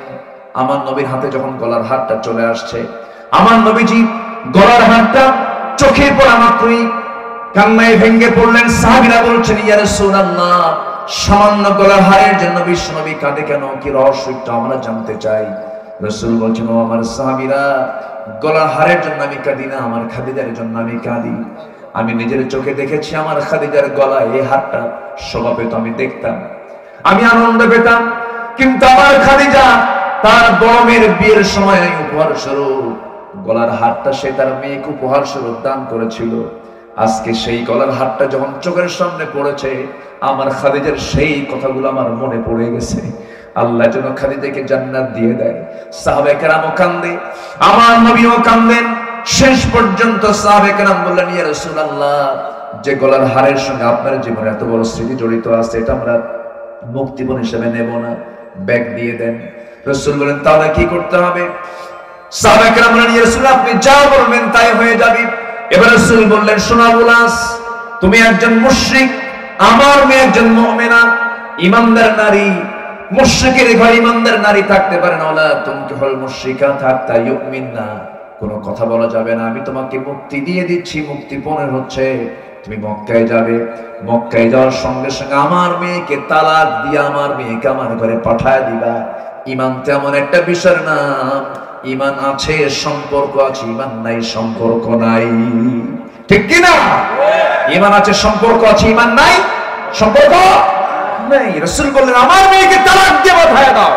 আমার নবীর হাতে যখন গলার হারটা চলে আসছে, আমার নবীজি গলার হারটা চোখে পড়া মাত্রই কান্নায় ভেঙে পড়লেন। সাহাবীরা বলছেন, ইয়া রাসূলুল্লাহ, সামান্য গলার হারের জন্য বিশ্বনবী কাঁদে কেন? কি রহস্য একটু আমরা জানতে চাই। রাসূল বলছেন, ও আমার সাহাবীরা, গলার হারের জন্য আমি কাঁদি না, আমার খাদিজার জন্য আমি কাঁদি। আমি নিজের চোখে দেখেছি আমার খাদিজার গলায় এই হারটা শোভা পেত, আমি দেখতাম, আমি আনন্দ পেতাম। কিন্তু আমার খাদিজা তার বড় মেয়ের বিয়ের সময় উপহার স্বরূপ গলার হারটা সে তার মেয়েকে উপহার স্বরূপ দান করেছিল। আজকে সেই গলার হারটা যখন চোখের সামনে পড়েছে, আমার খাদিজার সেই কথাগুলো আমার মনে পড়ে গেছে। আল্লাহ যেন খাদিজাকে জান্নাত দিয়ে দেয়। সাহাবায়ে কেরামও কান্দে, আমার নবীও কান্দেন। শেষ পর্যন্ত সাহাবায়ে কেরাম বললেন, ইয়া রাসূলুল্লাহ, যে গলার হারের সঙ্গে আপনার জীবনে এত বড় স্মৃতি জড়িত আছে, এটা আমরা মুক্তিপণ হিসেবে নেব না, ব্যাগ দিয়ে দেন। রাসূল বলেন, তাহলে কি করতে হবে? সাহাবায়ে কেরাম বললেন, ইয়া রাসূলুল্লাহ, আপনি যা বলবেন তাই হয়ে যাবে। এবার রাসূল বললেন, শোনো আবুল আস, তুমি একজন মুশরিক, আমার মেয়ে একজন মুমিনা, ঈমানদার নারী। মুশরিকের ঘরে ঈমানদার নারী থাকতে পারে না। ওয়ালা তুনকিহুল মুশরিকাত হাত্তা ইউমিননা, কোনো কথা বলা যাবে না। আমি তোমাকে মুক্তি দিয়ে দিচ্ছি, মুক্তিপণ হচ্ছে তুমি মক্কায় যাবে। মক্কায় যাওয়ার সঙ্গে সঙ্গে আমার মেয়েকে তালাক দিয়ে আমার মেয়েকে আমার ঘরে পাঠায় দিবা। ঈমান তেমন একটা বিষয় না, ঈমান আছে সম্পর্ক আছে, ঈমান নাই সম্পর্ক নাই। ঠিক কি না? ঈমান আছে সম্পর্ক আছে, ঈমান নাই সম্পর্ক নাই। রাসূল বললেন, আমার মেয়েকে তালাক দিয়ে পাঠায় দাও,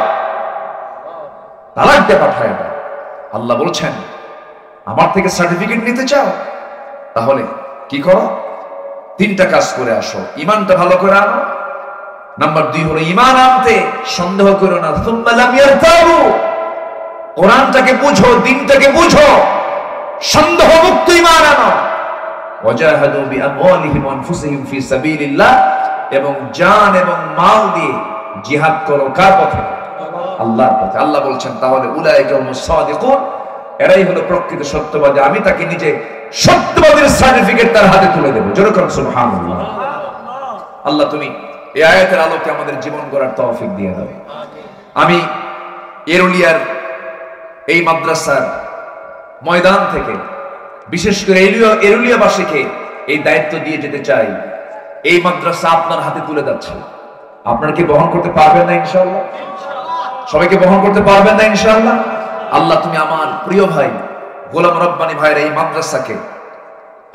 তালাক দিয়ে পাঠায় দাও। আল্লাহ বলছেন, আমার থেকে সার্টিফিকেট নিতে চাও? তাহলে কি করো? তিনটা কাজ করে আসো। ঈমানটা ভালো করে আনো। নাম্বার 2 হলো ঈমান আনতে সন্দেহ করো না। সুম্মা লাম ইয়ারতাবু, কোরআনটাকে বুঝো, দ্বীনটাকে বুঝো, সন্দেহ মুক্ত ঈমান আনো। ওয়াজাহাদু বিআমওয়ালিহিম ওয়া আনফুসিহিম ফি সাবিলিল্লাহ, এবং জান এবং মাল দিয়ে জিহাদ করো। কার পথে? আল্লাহর পথে। আল্লাহ বলছেন, তাহলে উলাইকা হুমুস সাদিকুন, এরাই হলো প্রকৃত সত্যবাদী। আমি তাকে নিজে সত্যবাদীর সার্টিফিকেট তার হাতে তুলে দেব। জোরে করুন সুবহানাল্লাহ। আল্লাহ তুমি এই আয়াতের আলোকে আমাদের জীবন গড়ার তৌফিক দিয়ে দাও। আমি এরুলিয়ার এই মাদ্রাসার ময়দান থেকে বিশেষ করে এরুলিয়াবাসীকে এই দায়িত্ব দিয়ে যেতে চাই। এই মাদ্রাসা আপনার হাতে তুলে যাচ্ছে। আপনারা কি বহন করতে পারবেন না ইনশাআল্লাহ? সবাইকে বহন করতে পারবেন না ইনশাআল্লাহ? আল্লাহ তুমি আমার প্রিয় ভাই গোলাম রব্বানী ভাইয়ের এই মাদ্রাসাকে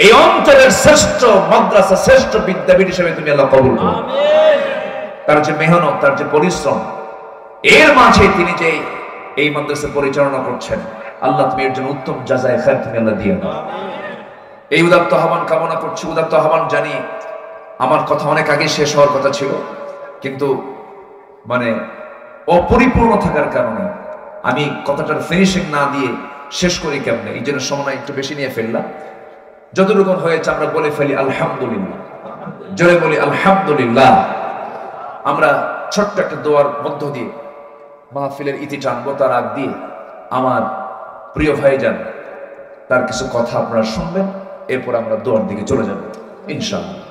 এই অঞ্চলের শ্রেষ্ঠ মাদ্রাসা, শ্রেষ্ঠ বিদ্যাপীঠ হিসেবে তুমি আল্লাহ কবুল করো। তার যে মেহনত, তার যে পরিশ্রম, এর মাঝে তিনি যে এই মাদ্রাসা পরিচালনা করছেন, আল্লাহ তুমি এর জন্য উত্তম জাযায়ে খায়র তুমি আল্লাহ দিয়ে দাও। এই উদাত্ত আহ্বান কামনা করছি। উদাত্ত আহ্বান জানিয়ে আমার কথা অনেক আগে শেষ হওয়ার কথা ছিল, কিন্তু মানে অপরিপূর্ণ থাকার কারণে আমি কথাটার ফিনিশিং না দিয়ে শেষ করি কেমনে, এই জন্য সময় একটু বেশি নিয়ে ফেললাম। যতটুকু হয়েছে আমরা বলে ফেলি আলহামদুলিল্লাহ। জোরে বলি আলহামদুলিল্লাহ। আমরা ছোট্ট একটা দোয়ার মধ্য দিয়ে মাহফিলের ইতি টানবো। তার আগ দিয়ে আমার প্রিয় ভাইজান তার কিছু কথা আপনারা শুনবেন, এরপর আমরা দোয়ার দিকে চলে যাব ইনশাআল্লাহ।